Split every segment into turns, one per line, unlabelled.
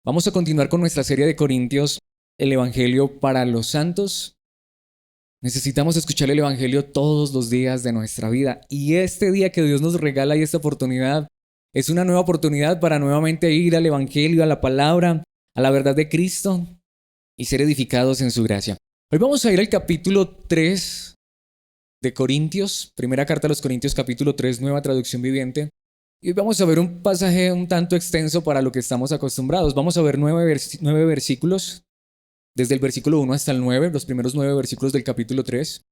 Vamos a continuar con nuestra serie de Corintios, el Evangelio para los santos. Necesitamos escuchar el Evangelio todos los días de nuestra vida. Y este día que Dios nos regala y esta oportunidad es una nueva oportunidad para nuevamente ir al Evangelio, a la palabra, a la verdad de Cristo y ser edificados en su gracia. Hoy vamos a ir al capítulo 3 de Corintios, primera carta a los Corintios, capítulo 3, nueva traducción viviente. Y hoy vamos a ver un pasaje un tanto extenso para lo que estamos acostumbrados. Vamos a ver nueve versículos, desde el versículo 1 hasta el 9, los primeros 9 versículos del capítulo 3.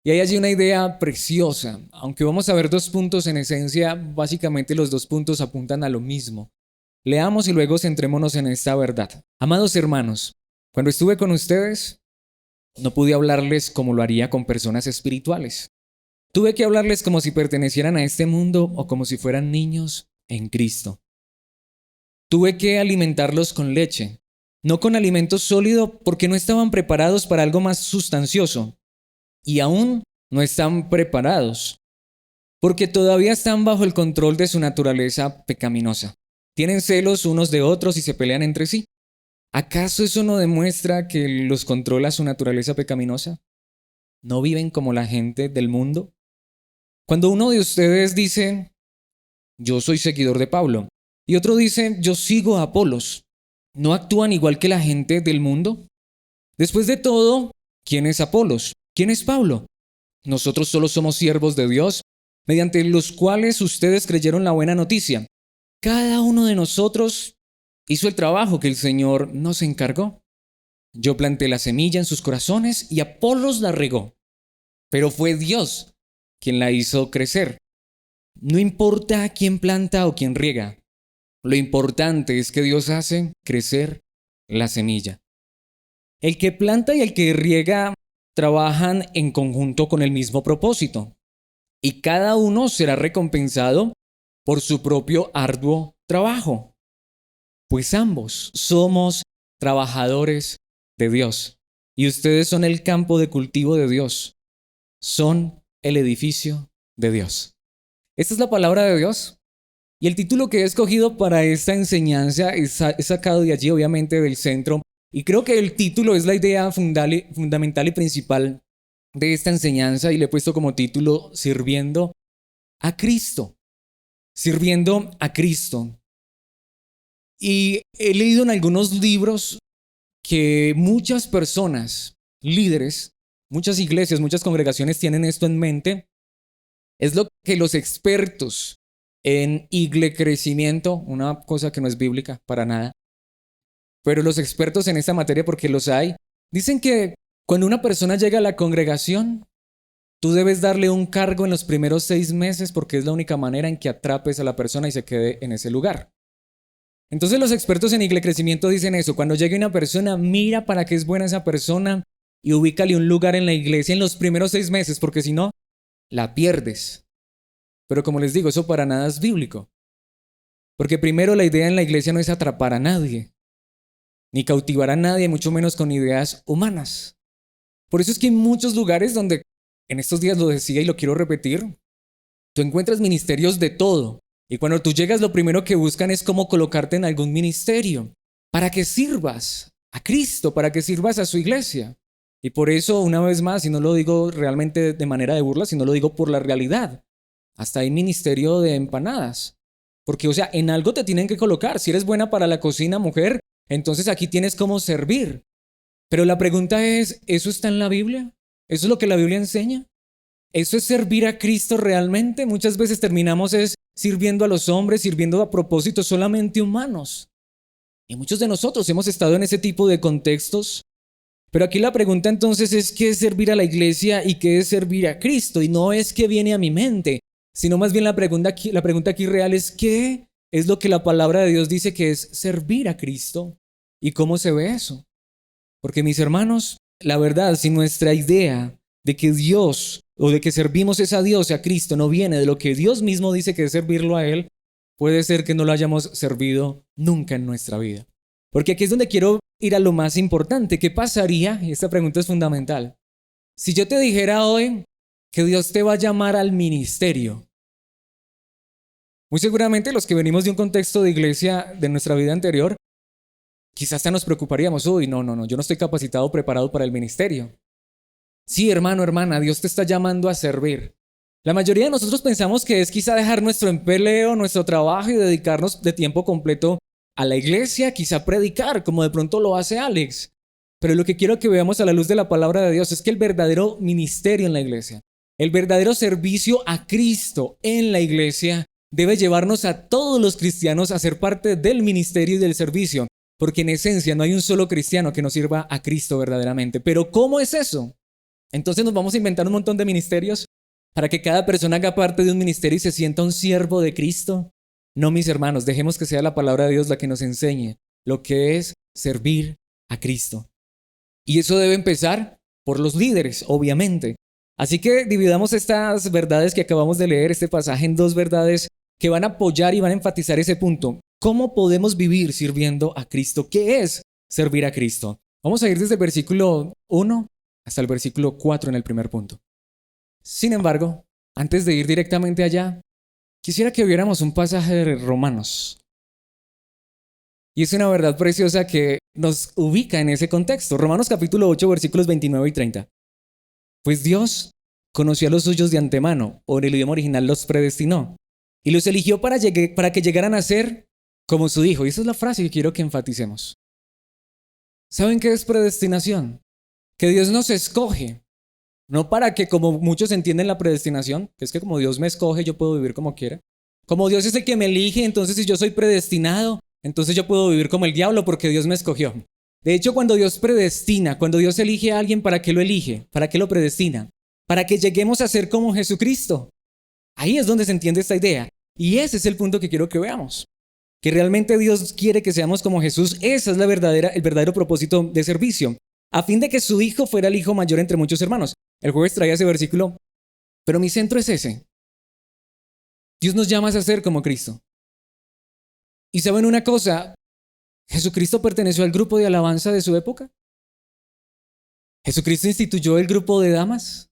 Y hay allí una idea preciosa. Aunque vamos a ver dos puntos en esencia, básicamente los dos puntos apuntan a lo mismo. Leamos y luego centrémonos en esta verdad. Amados hermanos, cuando estuve con ustedes, no pude hablarles como lo haría con personas espirituales. Tuve que hablarles como si pertenecieran a este mundo o como si fueran niños en Cristo. Tuve que alimentarlos con leche, no con alimento sólido, porque no estaban preparados para algo más sustancioso. Y aún no están preparados, porque todavía están bajo el control de su naturaleza pecaminosa. Tienen celos unos de otros y se pelean entre sí. ¿Acaso eso no demuestra que los controla su naturaleza pecaminosa? ¿No viven como la gente del mundo? Cuando uno de ustedes dice, yo soy seguidor de Pablo, y otro dice, yo sigo a Apolos, ¿no actúan igual que la gente del mundo? Después de todo, ¿quién es Apolos? ¿Quién es Pablo? Nosotros solo somos siervos de Dios, mediante los cuales ustedes creyeron la buena noticia. Cada uno de nosotros hizo el trabajo que el Señor nos encargó. Yo planté la semilla en sus corazones y Apolos la regó, pero fue Dios quien la hizo crecer. No importa quién planta o quién riega, lo importante es que Dios hace crecer la semilla. El que planta y el que riega trabajan en conjunto con el mismo propósito, y cada uno será recompensado por su propio arduo trabajo, pues ambos somos trabajadores de Dios, y ustedes son el campo de cultivo de Dios, son el edificio de Dios. Esta es la palabra de Dios. Y el título que he escogido para esta enseñanza es sacado de allí, obviamente, del centro. Y creo que el título es la idea fundamental y principal de esta enseñanza. Y le he puesto como título, Sirviendo a Cristo. Sirviendo a Cristo. Y he leído en algunos libros que muchas personas, líderes, muchas iglesias, muchas congregaciones tienen esto en mente. Es lo que los expertos en crecimiento, una cosa que no es bíblica para nada, pero los expertos en esta materia, porque los hay, dicen que cuando una persona llega a la congregación, tú debes darle un cargo en los primeros 6 meses porque es la única manera en que atrapes a la persona y se quede en ese lugar. Entonces los expertos en crecimiento dicen eso: cuando llegue una persona, mira para qué es buena esa persona y ubícale un lugar en la iglesia en los primeros 6 meses, porque si no, la pierdes. Pero como les digo, eso para nada es bíblico. Porque primero, la idea en la iglesia no es atrapar a nadie, ni cautivar a nadie, mucho menos con ideas humanas. Por eso es que hay muchos lugares donde, en estos días lo decía y lo quiero repetir, tú encuentras ministerios de todo. Y cuando tú llegas, lo primero que buscan es cómo colocarte en algún ministerio, para que sirvas a Cristo, para que sirvas a su iglesia. Y por eso, una vez más, y no lo digo realmente de manera de burla, sino lo digo por la realidad, hasta hay ministerio de empanadas. Porque, o sea, en algo te tienen que colocar. Si eres buena para la cocina, mujer, entonces aquí tienes cómo servir. Pero la pregunta es, ¿eso está en la Biblia? ¿Eso es lo que la Biblia enseña? ¿Eso es servir a Cristo realmente? Muchas veces terminamos sirviendo a los hombres, sirviendo a propósitos solamente humanos. Y muchos de nosotros hemos estado en ese tipo de contextos. Pero aquí la pregunta entonces es, ¿qué es servir a la iglesia y qué es servir a Cristo? Y no es qué viene a mi mente, sino más bien la pregunta aquí real es, ¿qué es lo que la palabra de Dios dice que es servir a Cristo? ¿Y cómo se ve eso? Porque, mis hermanos, la verdad, si nuestra idea de que Dios o de que servimos es a Dios y a Cristo no viene de lo que Dios mismo dice que es servirlo a Él, puede ser que no lo hayamos servido nunca en nuestra vida. Porque aquí es donde quiero ir a lo más importante. ¿Qué pasaría? Y esta pregunta es fundamental. Si yo te dijera hoy que Dios te va a llamar al ministerio, muy seguramente los que venimos de un contexto de iglesia de nuestra vida anterior, quizás hasta nos preocuparíamos, uy, no, yo no estoy capacitado o preparado para el ministerio. Sí, hermano, hermana, Dios te está llamando a servir. La mayoría de nosotros pensamos que es quizá dejar nuestro empleo, nuestro trabajo y dedicarnos de tiempo completo a la iglesia, quizá predicar, como de pronto lo hace Alex. Pero lo que quiero que veamos a la luz de la palabra de Dios es que el verdadero ministerio en la iglesia, el verdadero servicio a Cristo en la iglesia debe llevarnos a todos los cristianos a ser parte del ministerio y del servicio, porque en esencia no hay un solo cristiano que nos sirva a Cristo verdaderamente. Pero ¿cómo es eso? Entonces nos vamos a inventar un montón de ministerios para que cada persona haga parte de un ministerio y se sienta un siervo de Cristo. No, mis hermanos, dejemos que sea la palabra de Dios la que nos enseñe lo que es servir a Cristo. Y eso debe empezar por los líderes, obviamente. Así que dividamos estas verdades que acabamos de leer, este pasaje, en dos verdades que van a apoyar y van a enfatizar ese punto. ¿Cómo podemos vivir sirviendo a Cristo? ¿Qué es servir a Cristo? Vamos a ir desde el versículo 1 hasta el versículo 4 en el primer punto. Sin embargo, antes de ir directamente allá, quisiera que viéramos un pasaje de Romanos. Y es una verdad preciosa que nos ubica en ese contexto. Romanos capítulo 8, versículos 29 y 30. Pues Dios conoció a los suyos de antemano, o en el idioma original los predestinó, y los eligió para que llegaran a ser como su Hijo. Y esa es la frase que quiero que enfaticemos. ¿Saben qué es predestinación? Que Dios nos escoge. No para que, como muchos entienden la predestinación, que es que como Dios me escoge, yo puedo vivir como quiera. Como Dios es el que me elige, entonces si yo soy predestinado, entonces yo puedo vivir como el diablo porque Dios me escogió. De hecho, cuando Dios predestina, cuando Dios elige a alguien, ¿para qué lo elige? ¿Para qué lo predestina? Para que lleguemos a ser como Jesucristo. Ahí es donde se entiende esta idea. Y ese es el punto que quiero que veamos. Que realmente Dios quiere que seamos como Jesús. Esa es el verdadero propósito de servicio. A fin de que su hijo fuera el hijo mayor entre muchos hermanos. El jueves traía ese versículo, pero mi centro es ese. Dios nos llama a ser como Cristo. Y ¿saben una cosa? ¿Jesucristo perteneció al grupo de alabanza de su época? ¿Jesucristo instituyó el grupo de damas?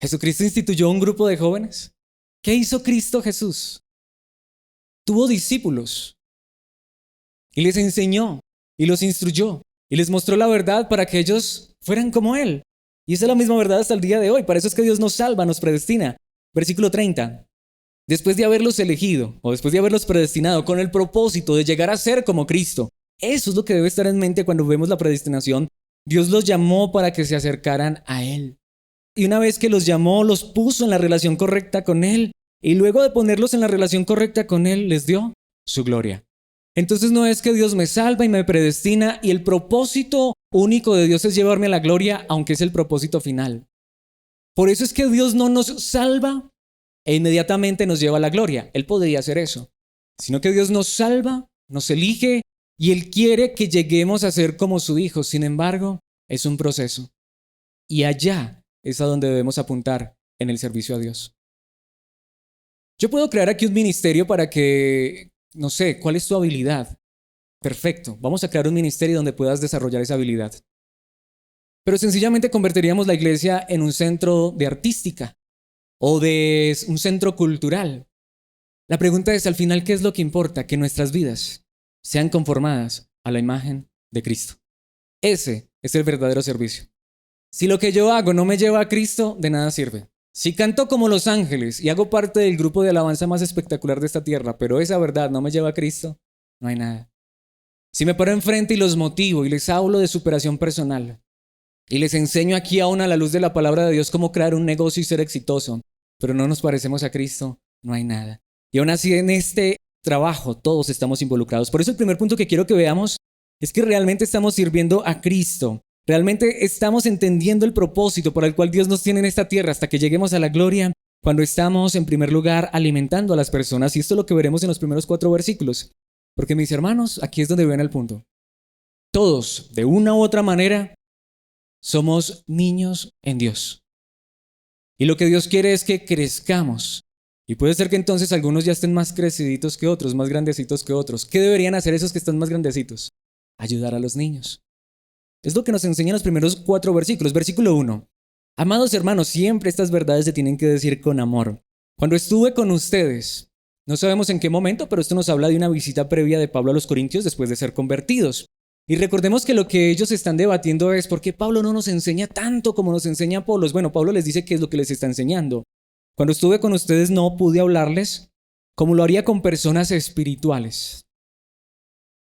¿Jesucristo instituyó un grupo de jóvenes? ¿Qué hizo Cristo Jesús? Tuvo discípulos y les enseñó y los instruyó y les mostró la verdad para que ellos fueran como Él. Y esa es la misma verdad hasta el día de hoy. Para eso es que Dios nos salva, nos predestina. Versículo 30. Después de haberlos elegido o después de haberlos predestinado con el propósito de llegar a ser como Cristo. Eso es lo que debe estar en mente cuando vemos la predestinación. Dios los llamó para que se acercaran a Él. Y una vez que los llamó, los puso en la relación correcta con Él. Y luego de ponerlos en la relación correcta con Él, les dio su gloria. Entonces no es que Dios me salva y me predestina y el propósito único de Dios es llevarme a la gloria, aunque es el propósito final. Por eso es que Dios no nos salva e inmediatamente nos lleva a la gloria. Él podría hacer eso. Sino que Dios nos salva, nos elige y Él quiere que lleguemos a ser como su Hijo. Sin embargo, es un proceso. Y allá es a donde debemos apuntar en el servicio a Dios. Yo puedo crear aquí un ministerio para que, no sé, ¿cuál es tu habilidad? Perfecto, vamos a crear un ministerio donde puedas desarrollar esa habilidad. Pero sencillamente convertiríamos la iglesia en un centro de artística o de un centro cultural. La pregunta es, al final, ¿qué es lo que importa? Que nuestras vidas sean conformadas a la imagen de Cristo. Ese es el verdadero servicio. Si lo que yo hago no me lleva a Cristo, de nada sirve. Si canto como los ángeles y hago parte del grupo de alabanza más espectacular de esta tierra, pero esa verdad no me lleva a Cristo, no hay nada. Si me paro enfrente y los motivo y les hablo de superación personal y les enseño aquí aún a la luz de la palabra de Dios cómo crear un negocio y ser exitoso, pero no nos parecemos a Cristo, no hay nada. Y aún así en este trabajo todos estamos involucrados. Por eso el primer punto que quiero que veamos es que realmente estamos sirviendo a Cristo. Realmente estamos entendiendo el propósito por el cual Dios nos tiene en esta tierra hasta que lleguemos a la gloria cuando estamos en primer lugar alimentando a las personas. Y esto es lo que veremos en los primeros 4 versículos. Porque mis hermanos, aquí es donde ven el punto. Todos, de una u otra manera, somos niños en Dios. Y lo que Dios quiere es que crezcamos. Y puede ser que entonces algunos ya estén más creciditos que otros, más grandecitos que otros. ¿Qué deberían hacer esos que están más grandecitos? Ayudar a los niños. Es lo que nos enseñan los primeros 4 versículos. Versículo 1. Amados hermanos, siempre estas verdades se tienen que decir con amor. Cuando estuve con ustedes, no sabemos en qué momento, pero esto nos habla de una visita previa de Pablo a los Corintios después de ser convertidos. Y recordemos que lo que ellos están debatiendo es por qué Pablo no nos enseña tanto como nos enseña Apolos. Bueno, Pablo les dice qué es lo que les está enseñando. Cuando estuve con ustedes no pude hablarles como lo haría con personas espirituales.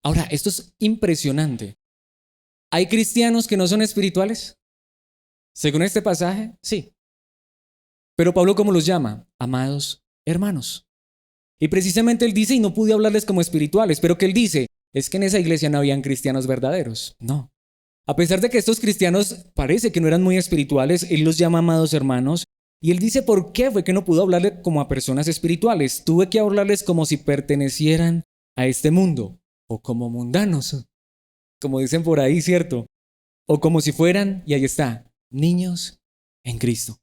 Ahora, esto es impresionante. ¿Hay cristianos que no son espirituales? Según este pasaje, sí. Pero Pablo, ¿cómo los llama? Amados hermanos. Y precisamente él dice, y no pude hablarles como espirituales, pero que él dice, es que en esa iglesia no habían cristianos verdaderos. No. A pesar de que estos cristianos parece que no eran muy espirituales, él los llama amados hermanos, y él dice, ¿por qué fue que no pudo hablarle como a personas espirituales? Tuve que hablarles como si pertenecieran a este mundo, o como mundanos, como dicen por ahí, ¿cierto? O como si fueran, y ahí está, niños en Cristo.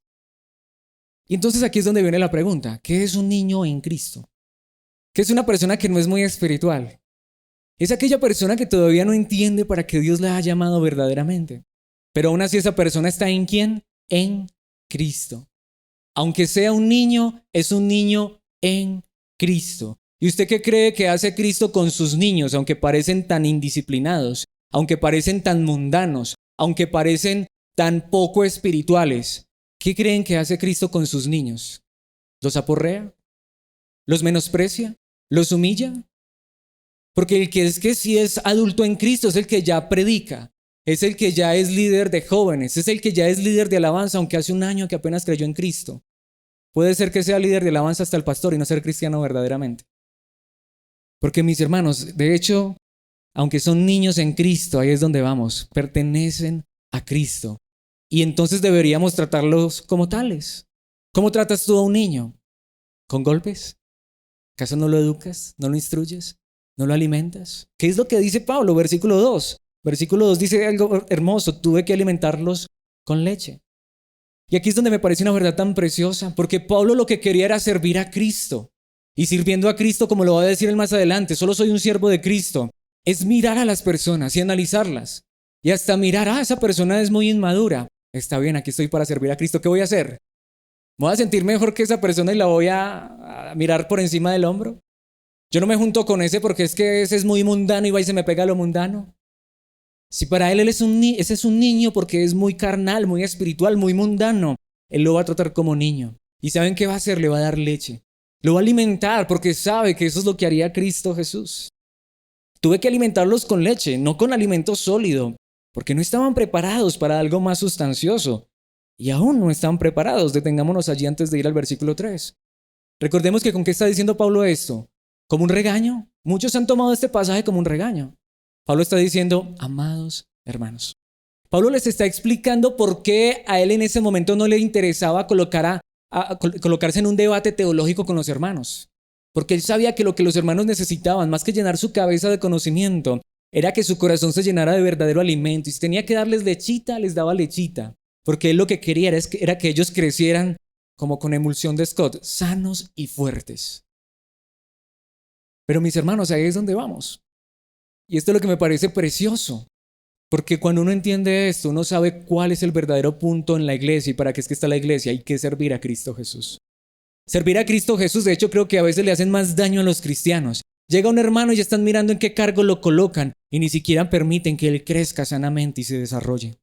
Y entonces aquí es donde viene la pregunta, ¿qué es un niño en Cristo? ¿Qué es una persona que no es muy espiritual? Es aquella persona que todavía no entiende para qué Dios la ha llamado verdaderamente. Pero aún así esa persona está ¿en quién? En Cristo. Aunque sea un niño, es un niño en Cristo. ¿Y usted qué cree que hace Cristo con sus niños, aunque parecen tan indisciplinados, aunque parecen tan mundanos, aunque parecen tan poco espirituales? ¿Qué creen que hace Cristo con sus niños? ¿Los aporrea? ¿Los menosprecia? ¿Los humilla? Porque el que sí es adulto en Cristo es el que ya predica, es el que ya es líder de jóvenes, es el que ya es líder de alabanza, aunque hace un año que apenas creyó en Cristo. Puede ser que sea líder de alabanza hasta el pastor y no ser cristiano verdaderamente. Porque mis hermanos, de hecho, aunque son niños en Cristo, ahí es donde vamos, pertenecen a Cristo. Y entonces deberíamos tratarlos como tales. ¿Cómo tratas tú a un niño? ¿Con golpes? ¿Acaso no lo educas? ¿No lo instruyes? ¿No lo alimentas? ¿Qué es lo que dice Pablo? Versículo 2. Versículo 2 dice algo hermoso. Tuve que alimentarlos con leche. Y aquí es donde me parece una verdad tan preciosa, porque Pablo lo que quería era servir a Cristo. Y sirviendo a Cristo, como lo va a decir él más adelante, solo soy un siervo de Cristo, es mirar a las personas y analizarlas. Y hasta mirar, esa persona es muy inmadura. Está bien, aquí estoy para servir a Cristo. ¿Qué voy a hacer? ¿Me voy a sentir mejor que esa persona y la voy a mirar por encima del hombro? Yo no me junto con ese porque es que ese es muy mundano y va y se me pega lo mundano. Si para él ese es un niño porque es muy carnal, muy espiritual, muy mundano, él lo va a tratar como niño. ¿Y saben qué va a hacer? Le va a dar leche. Lo va a alimentar porque sabe que eso es lo que haría Cristo Jesús. Tuve que alimentarlos con leche, no con alimento sólido, porque no estaban preparados para algo más sustancioso. Y aún no estaban preparados. Detengámonos allí antes de ir al versículo 3. Recordemos que ¿con qué está diciendo Pablo esto? ¿Como un regaño? Muchos han tomado este pasaje como un regaño. Pablo está diciendo, amados hermanos. Pablo les está explicando por qué a él en ese momento no le interesaba colocarse en un debate teológico con los hermanos. Porque él sabía que lo que los hermanos necesitaban, más que llenar su cabeza de conocimiento, era que su corazón se llenara de verdadero alimento. Y si tenía que darles lechita, les daba lechita. Porque él lo que quería era que ellos crecieran como con emulsión de Scott, sanos y fuertes. Pero mis hermanos, ahí es donde vamos. Y esto es lo que me parece precioso. Porque cuando uno entiende esto, uno sabe cuál es el verdadero punto en la iglesia y para qué es que está la iglesia. Hay que servir a Cristo Jesús. Servir a Cristo Jesús, de hecho, creo que a veces le hacen más daño a los cristianos. Llega un hermano y ya están mirando en qué cargo lo colocan y ni siquiera permiten que él crezca sanamente y se desarrolle.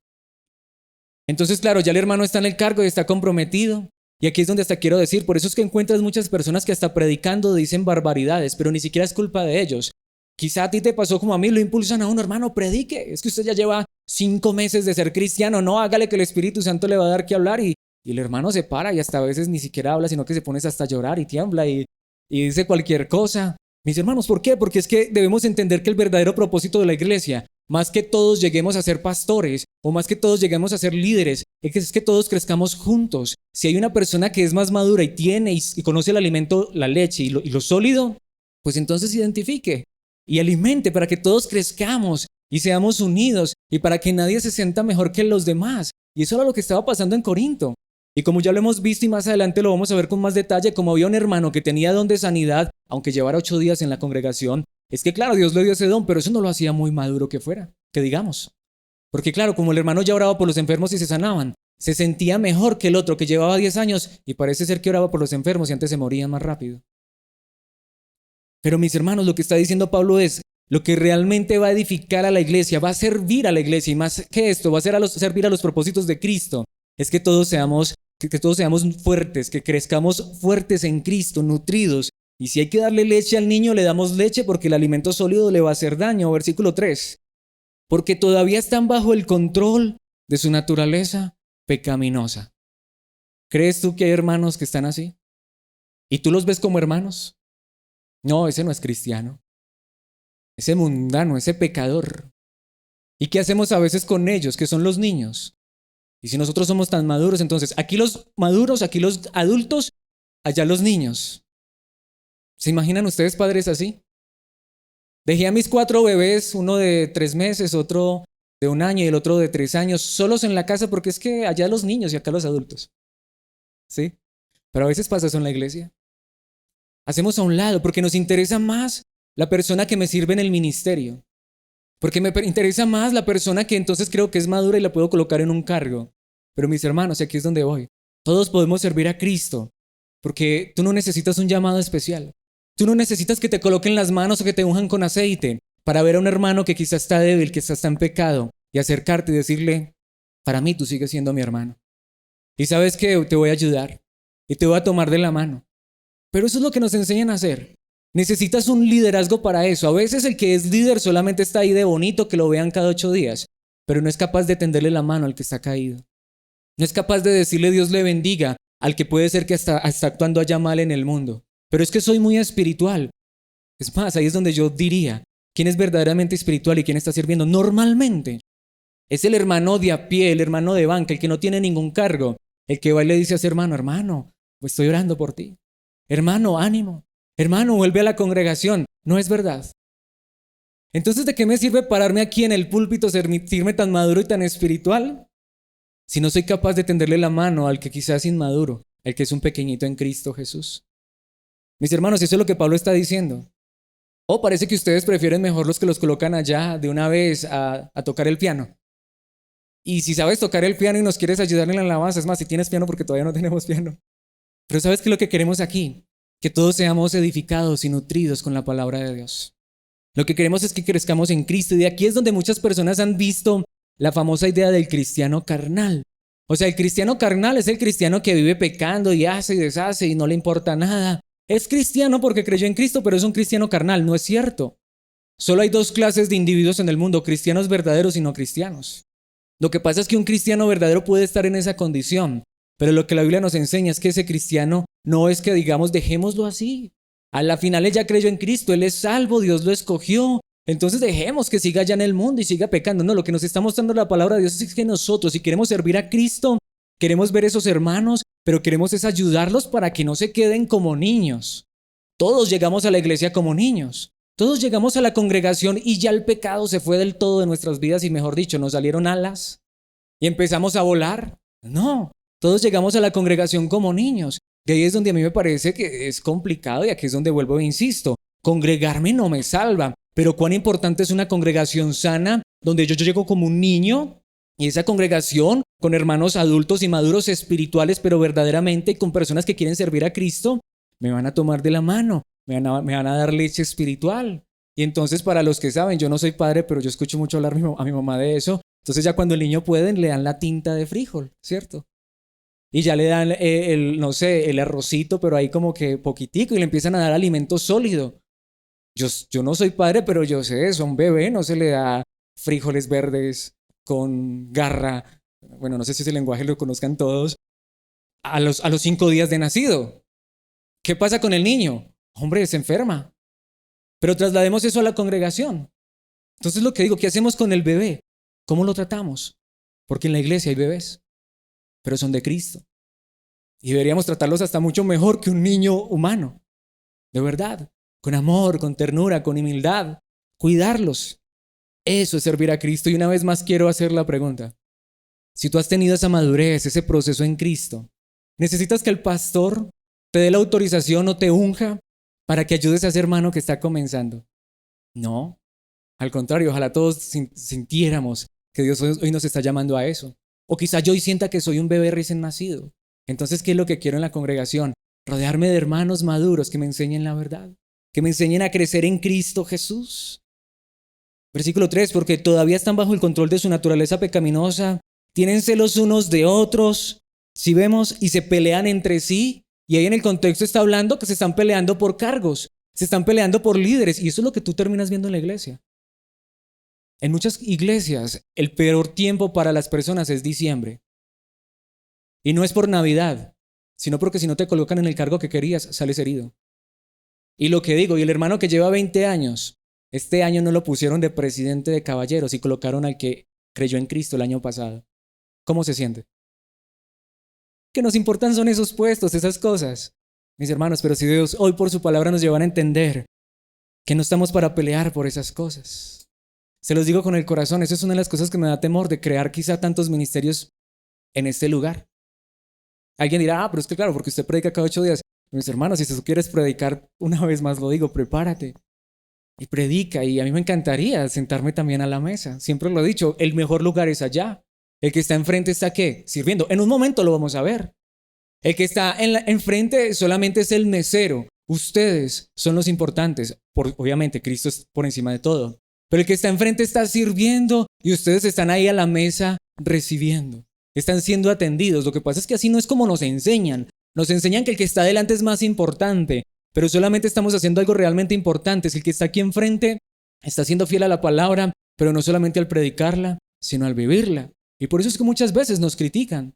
Entonces, claro, ya el hermano está en el cargo y está comprometido. Y aquí es donde hasta quiero decir, por eso es que encuentras muchas personas que hasta predicando dicen barbaridades, pero ni siquiera es culpa de ellos. Quizá a ti te pasó como a mí, lo impulsan a uno, hermano, predique. Es que usted ya lleva 5 meses de ser cristiano, no, hágale que el Espíritu Santo le va a dar que hablar. Y el hermano se para y hasta a veces ni siquiera habla, sino que se pone hasta a llorar y tiembla y dice cualquier cosa. Mis hermanos, ¿por qué? Porque es que debemos entender que el verdadero propósito de la iglesia, más que todos lleguemos a ser pastores o más que todos lleguemos a ser líderes, es que todos crezcamos juntos. Si hay una persona que es más madura y tiene y conoce el alimento, la leche y lo sólido, pues entonces identifique y alimente para que todos crezcamos y seamos unidos y para que nadie se sienta mejor que los demás. Y eso era lo que estaba pasando en Corinto. Y como ya lo hemos visto y más adelante lo vamos a ver con más detalle, como había un hermano que tenía don de sanidad, aunque llevara 8 días en la congregación, es que claro, Dios le dio ese don, pero eso no lo hacía muy maduro que fuera, que digamos. Porque claro, como el hermano ya oraba por los enfermos y se sanaban, se sentía mejor que el otro que llevaba 10 años y parece ser que oraba por los enfermos y antes se morían más rápido. Pero mis hermanos, lo que está diciendo Pablo es, lo que realmente va a edificar a la iglesia, va a servir a la iglesia, y más que esto, va a servir a los propósitos de Cristo, es que todos seamos fuertes, que crezcamos fuertes en Cristo, nutridos. Y si hay que darle leche al niño, le damos leche porque el alimento sólido le va a hacer daño. Versículo 3. Porque todavía están bajo el control de su naturaleza pecaminosa. ¿Crees tú que hay hermanos que están así? ¿Y tú los ves como hermanos? No, ese no es cristiano. Ese mundano, ese pecador. ¿Y qué hacemos a veces con ellos, que son los niños? Y si nosotros somos tan maduros, entonces aquí los maduros, aquí los adultos, allá los niños. ¿Se imaginan ustedes padres así? Dejé a mis 4 bebés, uno de 3 meses, otro de 1 año y el otro de 3 años, solos en la casa porque es que allá los niños y acá los adultos. ¿Sí? Pero a veces pasa eso en la iglesia. Hacemos a un lado porque nos interesa más la persona que me sirve en el ministerio. Porque me interesa más la persona que entonces creo que es madura y la puedo colocar en un cargo. Pero mis hermanos, aquí es donde voy. Todos podemos servir a Cristo porque tú no necesitas un llamado especial. Tú no necesitas que te coloquen las manos o que te unjan con aceite para ver a un hermano que quizás está débil, que está en pecado y acercarte y decirle, para mí tú sigues siendo mi hermano. Y sabes que te voy a ayudar y te voy a tomar de la mano. Pero eso es lo que nos enseñan a hacer. Necesitas un liderazgo para eso. A veces el que es líder solamente está ahí de bonito, que lo vean cada 8 días, pero no es capaz de tenderle la mano al que está caído. No es capaz de decirle Dios le bendiga al que puede ser que está actuando allá mal en el mundo. Pero es que soy muy espiritual. Es más, ahí es donde yo diría, ¿quién es verdaderamente espiritual y quién está sirviendo? Normalmente es el hermano de a pie, el hermano de banca, el que no tiene ningún cargo, el que va y le dice a su hermano, hermano, pues estoy orando por ti. Hermano, ánimo. Hermano, vuelve a la congregación. No es verdad. Entonces, ¿de qué me sirve pararme aquí en el púlpito, sentirme tan maduro y tan espiritual? Si no soy capaz de tenderle la mano al que quizás es inmaduro, el que es un pequeñito en Cristo Jesús. Mis hermanos, eso es lo que Pablo está diciendo. Oh, parece que ustedes prefieren mejor los que los colocan allá de una vez a tocar el piano. Y si sabes tocar el piano y nos quieres ayudar en la alabanza, es más, si tienes piano porque todavía no tenemos piano. Pero ¿sabes qué es lo que queremos aquí? Que todos seamos edificados y nutridos con la palabra de Dios. Lo que queremos es que crezcamos en Cristo. Y de aquí es donde muchas personas han visto la famosa idea del cristiano carnal. O sea, el cristiano carnal es el cristiano que vive pecando y hace y deshace y no le importa nada. Es cristiano porque creyó en Cristo, pero es un cristiano carnal. No es cierto. Solo hay 2 clases de individuos en el mundo, cristianos verdaderos y no cristianos. Lo que pasa es que un cristiano verdadero puede estar en esa condición, pero lo que la Biblia nos enseña es que ese cristiano no es que digamos dejémoslo así. A la final él ya creyó en Cristo, él es salvo, Dios lo escogió. Entonces dejemos que siga allá en el mundo y siga pecando. No, lo que nos está mostrando la palabra de Dios es que nosotros, si queremos servir a Cristo, queremos ver esos hermanos, pero queremos es ayudarlos para que no se queden como niños. Todos llegamos a la iglesia como niños. Todos llegamos a la congregación y ya el pecado se fue del todo de nuestras vidas y mejor dicho, nos salieron alas y empezamos a volar. No, todos llegamos a la congregación como niños. Y ahí es donde a mí me parece que es complicado y aquí es donde vuelvo e insisto. Congregarme no me salva, pero cuán importante es una congregación sana donde yo llego como un niño y esa congregación con hermanos adultos y maduros espirituales, pero verdaderamente con personas que quieren servir a Cristo, me van a tomar de la mano, me van a dar leche espiritual. Y entonces para los que saben, yo no soy padre, pero yo escucho mucho hablar a mi mamá de eso. Entonces ya cuando el niño puede, le dan la tinta de frijol, ¿cierto? Y ya le dan no sé, el arrocito, pero ahí como que poquitico y le empiezan a dar alimento sólido. Yo no soy padre, pero yo sé eso. A un bebé no se le da frijoles verdes con garra. Bueno, no sé si ese lenguaje lo conozcan todos. A los 5 días de nacido. ¿Qué pasa con el niño? Hombre, se enferma. Pero traslademos eso a la congregación. Entonces lo que digo, ¿qué hacemos con el bebé? ¿Cómo lo tratamos? Porque en la iglesia hay bebés, pero son de Cristo. Y deberíamos tratarlos hasta mucho mejor que un niño humano. De verdad. Con amor, con ternura, con humildad. Cuidarlos. Eso es servir a Cristo. Y una vez más quiero hacer la pregunta. Si tú has tenido esa madurez, ese proceso en Cristo, ¿necesitas que el pastor te dé la autorización o te unja para que ayudes a ese hermano que está comenzando? No. Al contrario, ojalá todos sintiéramos que Dios hoy nos está llamando a eso. O quizá yo hoy sienta que soy un bebé recién nacido. Entonces, ¿qué es lo que quiero en la congregación? Rodearme de hermanos maduros que me enseñen la verdad, que me enseñen a crecer en Cristo Jesús. Versículo 3, porque todavía están bajo el control de su naturaleza pecaminosa, tienen celos unos de otros, si vemos, y se pelean entre sí. Y ahí en el contexto está hablando que se están peleando por cargos, se están peleando por líderes, y eso es lo que tú terminas viendo en la iglesia. En muchas iglesias, el peor tiempo para las personas es diciembre. Y no es por Navidad, sino porque si no te colocan en el cargo que querías, sales herido. Y lo que digo, y el hermano que lleva 20 años, este año no lo pusieron de presidente de caballeros y colocaron al que creyó en Cristo el año pasado. ¿Cómo se siente? Que nos importan son esos puestos, esas cosas. Mis hermanos, pero si Dios hoy por su palabra nos lleva a entender que no estamos para pelear por esas cosas. Se los digo con el corazón, esa es una de las cosas que me da temor de crear quizá tantos ministerios en este lugar. Alguien dirá, pero es que claro, porque usted predica cada 8 días. Mis hermanos, si tú quieres predicar, una vez más lo digo, prepárate. Y predica, y a mí me encantaría sentarme también a la mesa. Siempre lo he dicho, el mejor lugar es allá. El que está enfrente está ¿qué? Sirviendo. En un momento lo vamos a ver. El que está enfrente solamente es el mesero. Ustedes son los importantes. Obviamente, Cristo es por encima de todo. Pero el que está enfrente está sirviendo y ustedes están ahí a la mesa recibiendo. Están siendo atendidos. Lo que pasa es que así no es como nos enseñan. Nos enseñan que el que está delante es más importante. Pero solamente estamos haciendo algo realmente importante. Si el que está aquí enfrente está siendo fiel a la palabra, pero no solamente al predicarla, sino al vivirla. Y por eso es que muchas veces nos critican.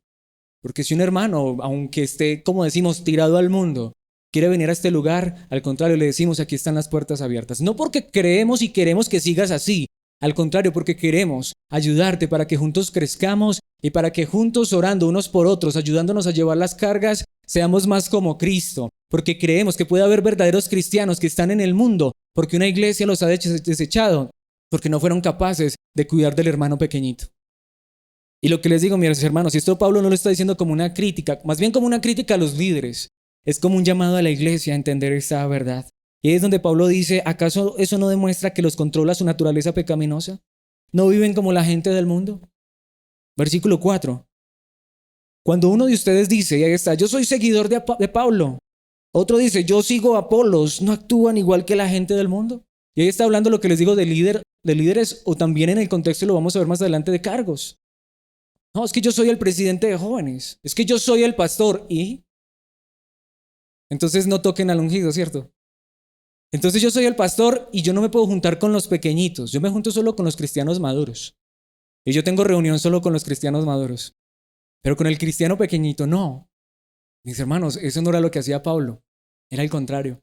Porque si un hermano, aunque esté, como decimos, tirado al mundo, quiere venir a este lugar, al contrario, le decimos, aquí están las puertas abiertas. No porque creemos y queremos que sigas así. Al contrario, porque queremos ayudarte para que juntos crezcamos y para que juntos orando unos por otros, ayudándonos a llevar las cargas, seamos más como Cristo. Porque creemos que puede haber verdaderos cristianos que están en el mundo, porque una iglesia los ha desechado, porque no fueron capaces de cuidar del hermano pequeñito. Y lo que les digo, mis hermanos, y esto Pablo no lo está diciendo como una crítica, más bien como una crítica a los líderes, es como un llamado a la iglesia a entender esta verdad. Y es donde Pablo dice, ¿acaso eso no demuestra que los controla su naturaleza pecaminosa? ¿No viven como la gente del mundo? Versículo 4. Cuando uno de ustedes dice, y ahí está, yo soy seguidor de Pablo. Otro dice, yo sigo a Apolos, ¿no actúan igual que la gente del mundo? Y ahí está hablando lo que les digo de líderes, o también en el contexto, lo vamos a ver más adelante, de cargos. No, es que yo soy el presidente de jóvenes, es que yo soy el pastor, ¿y? Entonces no toquen al ungido, ¿cierto? Entonces yo soy el pastor y yo no me puedo juntar con los pequeñitos, yo me junto solo con los cristianos maduros. Y yo tengo reunión solo con los cristianos maduros. Pero con el cristiano pequeñito, no. Mis hermanos, eso no era lo que hacía Pablo, era el contrario.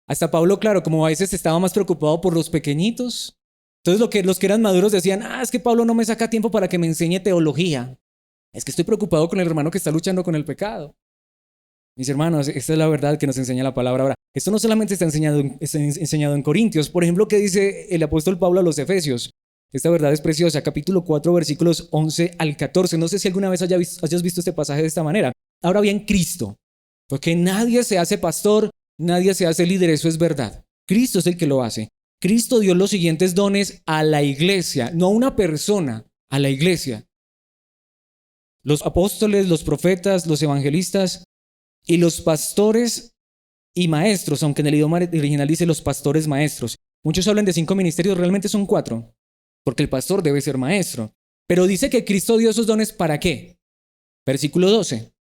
Hasta Pablo, claro, como a veces estaba más preocupado por los pequeñitos. Entonces los que eran maduros decían, es que Pablo no me saca tiempo para que me enseñe teología. Es que estoy preocupado con el hermano que está luchando con el pecado. Mis hermanos, esta es la verdad que nos enseña la palabra. Ahora, esto no solamente está enseñado en Corintios. Por ejemplo, ¿qué dice el apóstol Pablo a los Efesios? Esta verdad es preciosa. Capítulo 4, versículos 11 al 14. No sé si alguna vez hayas visto este pasaje de esta manera. Ahora bien, Cristo. Porque nadie se hace pastor, nadie se hace líder, eso es verdad. Cristo es el que lo hace. Cristo dio los siguientes dones a la iglesia, no a una persona, a la iglesia. Los apóstoles, los profetas, los evangelistas y los pastores y maestros, aunque en el idioma original dice los pastores maestros. Muchos hablan de 5 ministerios, realmente son 4, porque el pastor debe ser maestro. Pero dice que Cristo dio esos dones ¿para qué? Versículo 12.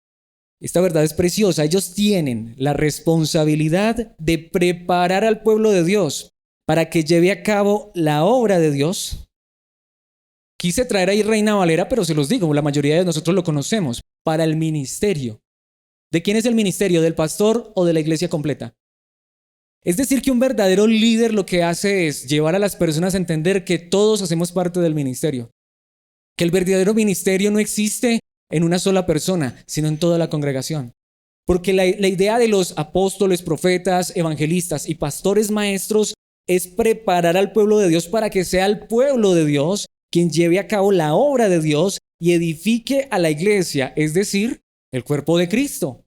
Esta verdad es preciosa. Ellos tienen la responsabilidad de preparar al pueblo de Dios para que lleve a cabo la obra de Dios. Quise traer ahí Reina Valera, pero se los digo, la mayoría de nosotros lo conocemos, para el ministerio. ¿De quién es el ministerio? ¿Del pastor o de la iglesia completa? Es decir, que un verdadero líder lo que hace es llevar a las personas a entender que todos hacemos parte del ministerio. Que el verdadero ministerio no existe en una sola persona, sino en toda la congregación. Porque la idea de los apóstoles, profetas, evangelistas y pastores maestros es preparar al pueblo de Dios para que sea el pueblo de Dios quien lleve a cabo la obra de Dios y edifique a la iglesia, es decir, el cuerpo de Cristo.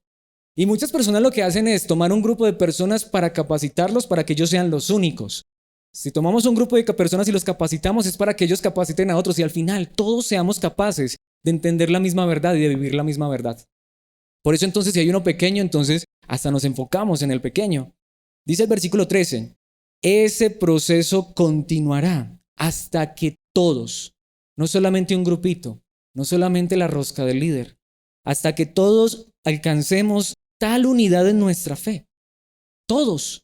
Y muchas personas lo que hacen es tomar un grupo de personas para capacitarlos para que ellos sean los únicos. Si tomamos un grupo de personas y los capacitamos es para que ellos capaciten a otros y al final todos seamos capaces de entender la misma verdad y de vivir la misma verdad. Por eso entonces si hay uno pequeño, entonces hasta nos enfocamos en el pequeño. Dice el versículo 13, ese proceso continuará hasta que todos, no solamente un grupito, no solamente la rosca del líder, hasta que todos alcancemos tal unidad en nuestra fe. Todos.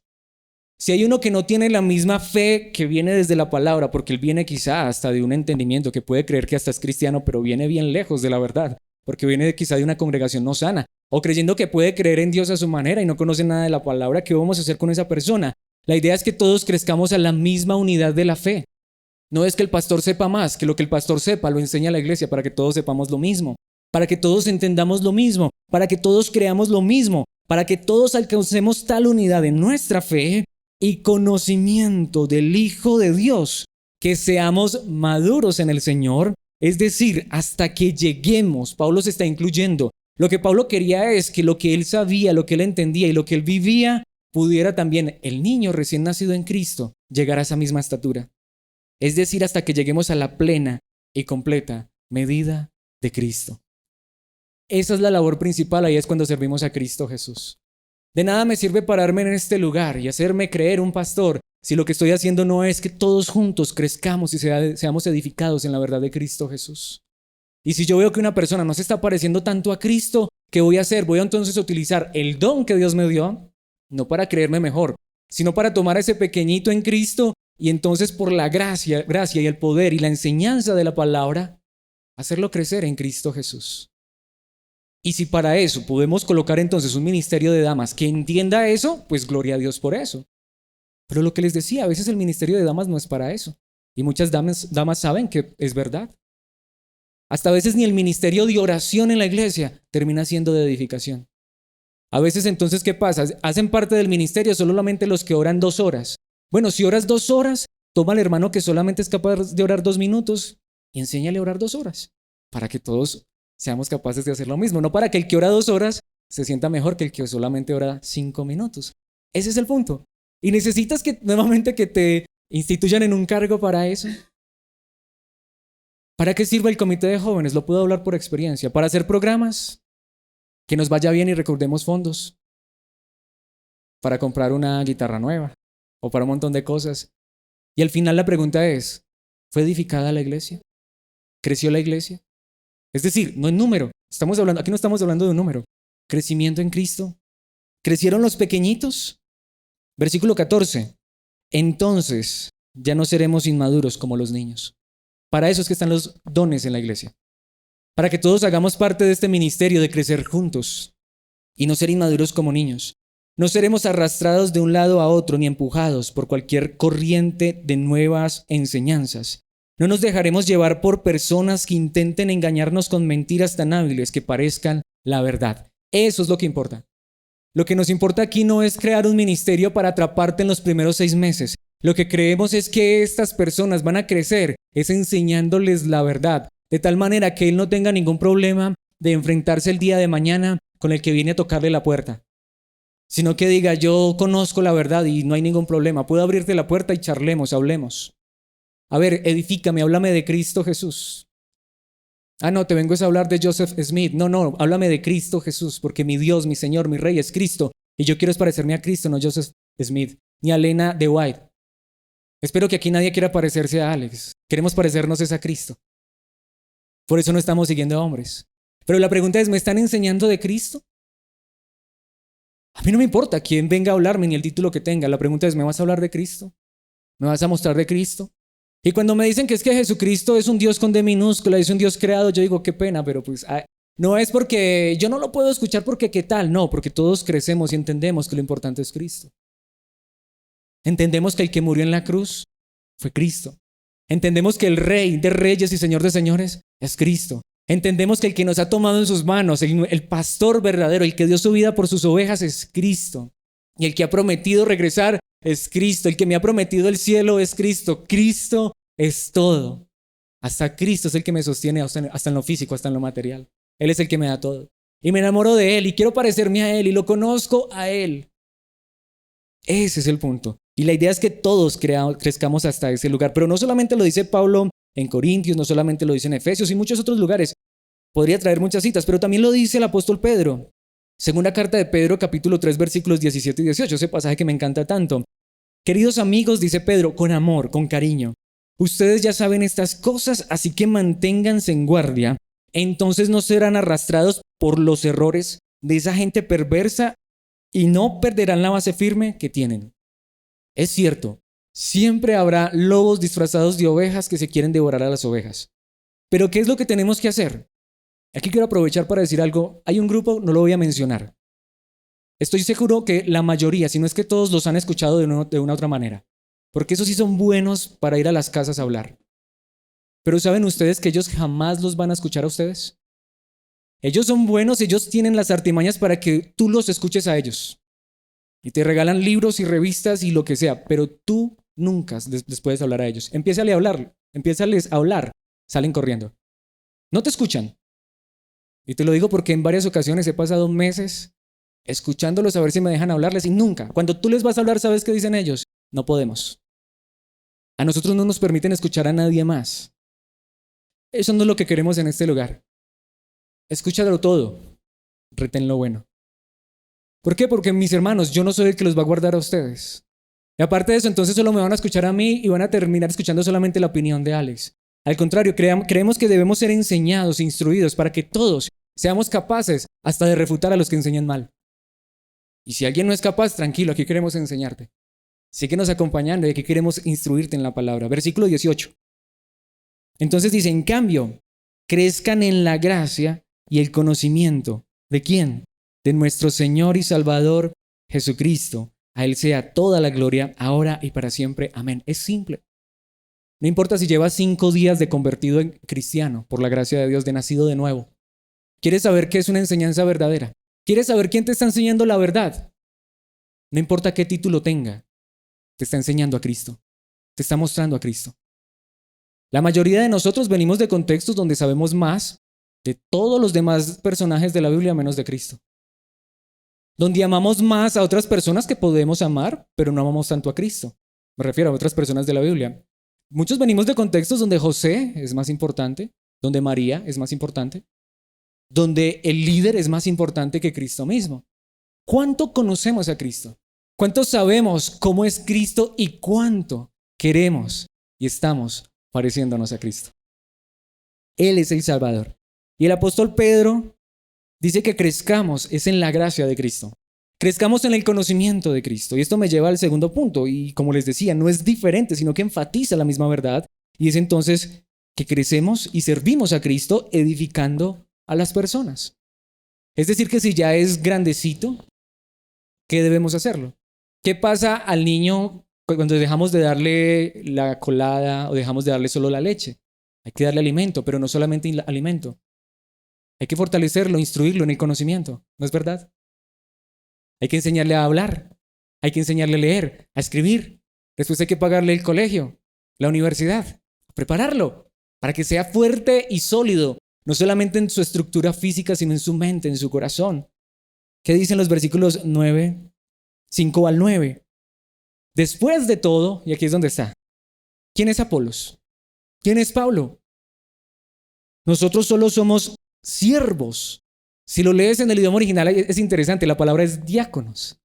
Si hay uno que no tiene la misma fe que viene desde la palabra, porque él viene quizá hasta de un entendimiento que puede creer que hasta es cristiano, pero viene bien lejos de la verdad, porque viene quizá de una congregación no sana, o creyendo que puede creer en Dios a su manera y no conoce nada de la palabra, ¿qué vamos a hacer con esa persona? La idea es que todos crezcamos a la misma unidad de la fe. No es que el pastor sepa más, que lo que el pastor sepa lo enseña la iglesia para que todos sepamos lo mismo, para que todos entendamos lo mismo, para que todos creamos lo mismo, para que todos alcancemos tal unidad en nuestra fe y conocimiento del Hijo de Dios, que seamos maduros en el Señor, es decir, hasta que lleguemos. Pablo se está incluyendo. Lo que Pablo quería es que lo que él sabía, lo que él entendía y lo que él vivía, pudiera también el niño recién nacido en Cristo llegar a esa misma estatura. Es decir, hasta que lleguemos a la plena y completa medida de Cristo. Esa es la labor principal, ahí es cuando servimos a Cristo Jesús. De nada me sirve pararme en este lugar y hacerme creer un pastor si lo que estoy haciendo no es que todos juntos crezcamos y seamos edificados en la verdad de Cristo Jesús. Y si yo veo que una persona no se está pareciendo tanto a Cristo, ¿qué voy a hacer? Voy a entonces utilizar el don que Dios me dio, no para creerme mejor, sino para tomar a ese pequeñito en Cristo y entonces por la gracia y el poder y la enseñanza de la palabra, hacerlo crecer en Cristo Jesús. Y si para eso podemos colocar entonces un ministerio de damas que entienda eso, pues gloria a Dios por eso. Pero lo que les decía, a veces el ministerio de damas no es para eso. Y muchas damas saben que es verdad. Hasta a veces ni el ministerio de oración en la iglesia termina siendo de edificación. A veces entonces, ¿qué pasa? Hacen parte del ministerio solamente los que oran 2 horas. Bueno, si oras 2 horas, toma al hermano que solamente es capaz de orar 2 minutos y enséñale a orar 2 horas para que todos seamos capaces de hacer lo mismo. No para que el que ora 2 horas se sienta mejor que el que solamente ora 5 minutos. Ese es el punto. Y necesitas que nuevamente que te instituyan en un cargo para eso. ¿Para qué sirve el comité de jóvenes? Lo puedo hablar por experiencia. Para hacer programas, que nos vaya bien y recaudemos fondos. Para comprar una guitarra nueva o para un montón de cosas. Y al final la pregunta es, ¿fue edificada la iglesia? ¿Creció la iglesia? Es decir, no en número. Aquí no estamos hablando de un número. Crecimiento en Cristo. ¿Crecieron los pequeñitos? Versículo 14. Entonces ya no seremos inmaduros como los niños. Para eso es que están los dones en la iglesia. Para que todos hagamos parte de este ministerio de crecer juntos y no ser inmaduros como niños. No seremos arrastrados de un lado a otro ni empujados por cualquier corriente de nuevas enseñanzas. No nos dejaremos llevar por personas que intenten engañarnos con mentiras tan hábiles que parezcan la verdad. Eso es lo que importa. Lo que nos importa aquí no es crear un ministerio para atraparte en los primeros 6 meses. Lo que creemos es que estas personas van a crecer, es enseñándoles la verdad, de tal manera que él no tenga ningún problema de enfrentarse el día de mañana con el que viene a tocarle la puerta. Sino que diga, yo conozco la verdad y no hay ningún problema. Puedo abrirte la puerta y charlemos, hablemos. A ver, edifícame, háblame de Cristo Jesús. Ah, no, te vengo a hablar de Joseph Smith. No, háblame de Cristo Jesús, porque mi Dios, mi Señor, mi Rey es Cristo. Y yo quiero es parecerme a Cristo, no Joseph Smith, ni a Elena de White. Espero que aquí nadie quiera parecerse a Alex. Queremos parecernos es a Cristo. Por eso no estamos siguiendo a hombres. Pero la pregunta es, ¿me están enseñando de Cristo? A mí no me importa quién venga a hablarme ni el título que tenga. La pregunta es, ¿me vas a hablar de Cristo? ¿Me vas a mostrar de Cristo? Y cuando me dicen que es que Jesucristo es un Dios con D minúscula, es un Dios creado, yo digo, qué pena, pero pues no es porque yo no lo puedo escuchar porque qué tal, no, porque todos crecemos y entendemos que lo importante es Cristo. Entendemos que el que murió en la cruz fue Cristo. Entendemos que el Rey de Reyes y Señor de Señores es Cristo. Entendemos que el que nos ha tomado en sus manos, el pastor verdadero, el que dio su vida por sus ovejas es Cristo. Y el que ha prometido regresar es Cristo. El que me ha prometido el cielo es Cristo. Cristo es todo. Hasta Cristo es el que me sostiene hasta en lo físico, hasta en lo material. Él es el que me da todo. Y me enamoro de Él y quiero parecerme a Él y lo conozco a Él. Ese es el punto. Y la idea es que todos crezcamos hasta ese lugar. Pero no solamente lo dice Pablo en Corintios, no solamente lo dice en Efesios y muchos otros lugares. Podría traer muchas citas, pero también lo dice el apóstol Pedro. Segunda carta de Pedro, capítulo 3, versículos 17 y 18. Ese pasaje que me encanta tanto. Queridos amigos, dice Pedro, con amor, con cariño. Ustedes ya saben estas cosas, así que manténganse en guardia. Entonces no serán arrastrados por los errores de esa gente perversa y no perderán la base firme que tienen. Es cierto, siempre habrá lobos disfrazados de ovejas que se quieren devorar a las ovejas. Pero ¿qué es lo que tenemos que hacer? Aquí quiero aprovechar para decir algo. Hay un grupo, no lo voy a mencionar. Estoy seguro que la mayoría, si no es que todos, los han escuchado de una otra manera. Porque esos sí son buenos para ir a las casas a hablar. Pero ¿saben ustedes que ellos jamás los van a escuchar a ustedes? Ellos son buenos, ellos tienen las artimañas para que tú los escuches a ellos. Y te regalan libros y revistas y lo que sea, pero tú nunca les puedes hablar a ellos. Empiézales a hablar, salen corriendo. No te escuchan. Y te lo digo porque en varias ocasiones he pasado meses escuchándolos a ver si me dejan hablarles y nunca. Cuando tú les vas a hablar, ¿sabes qué dicen ellos? No podemos. A nosotros no nos permiten escuchar a nadie más. Eso no es lo que queremos en este lugar. Escúchalo todo, retén lo bueno. ¿Por qué? Porque mis hermanos, yo no soy el que los va a guardar a ustedes. Y aparte de eso, entonces solo me van a escuchar a mí y van a terminar escuchando solamente la opinión de Alex. Al contrario, creemos que debemos ser enseñados, instruidos, para que todos seamos capaces hasta de refutar a los que enseñan mal. Y si alguien no es capaz, tranquilo, aquí queremos enseñarte. Síguenos acompañando y aquí queremos instruirte en la palabra. Versículo 18. Entonces dice, en cambio, crezcan en la gracia y el conocimiento. ¿De quién? De nuestro Señor y Salvador Jesucristo. A Él sea toda la gloria, ahora y para siempre. Amén. Es simple. No importa si llevas 5 días de convertido en cristiano, por la gracia de Dios, de nacido de nuevo. ¿Quieres saber qué es una enseñanza verdadera? ¿Quieres saber quién te está enseñando la verdad? No importa qué título tenga, te está enseñando a Cristo. Te está mostrando a Cristo. La mayoría de nosotros venimos de contextos donde sabemos más de todos los demás personajes de la Biblia menos de Cristo. Donde amamos más a otras personas que podemos amar, pero no amamos tanto a Cristo. Me refiero a otras personas de la Biblia. Muchos venimos de contextos donde José es más importante, donde María es más importante, donde el líder es más importante que Cristo mismo. ¿Cuánto conocemos a Cristo? ¿Cuánto sabemos cómo es Cristo y cuánto queremos y estamos pareciéndonos a Cristo? Él es el Salvador. Y el apóstol Pedro dice que crezcamos es en la gracia de Cristo. Crezcamos en el conocimiento de Cristo. Y esto me lleva al segundo punto. Y como les decía, no es diferente, sino que enfatiza la misma verdad. Y es entonces que crecemos y servimos a Cristo edificando a las personas. Es decir, que si ya es grandecito, ¿qué debemos hacerlo? ¿Qué pasa al niño cuando dejamos de darle la colada o dejamos de darle solo la leche? Hay que darle alimento, pero no solamente alimento. Hay que fortalecerlo, instruirlo en el conocimiento, ¿no es verdad? Hay que enseñarle a hablar, hay que enseñarle a leer, a escribir. Después hay que pagarle el colegio, la universidad, prepararlo para que sea fuerte y sólido, no solamente en su estructura física, sino en su mente, en su corazón. ¿Qué dicen los versículos 5 al 9? Después de todo, y aquí es donde está, ¿quién es Apolos? ¿Quién es Pablo? Nosotros solo somos siervos. Si lo lees en el idioma original es interesante, la palabra es diáconos.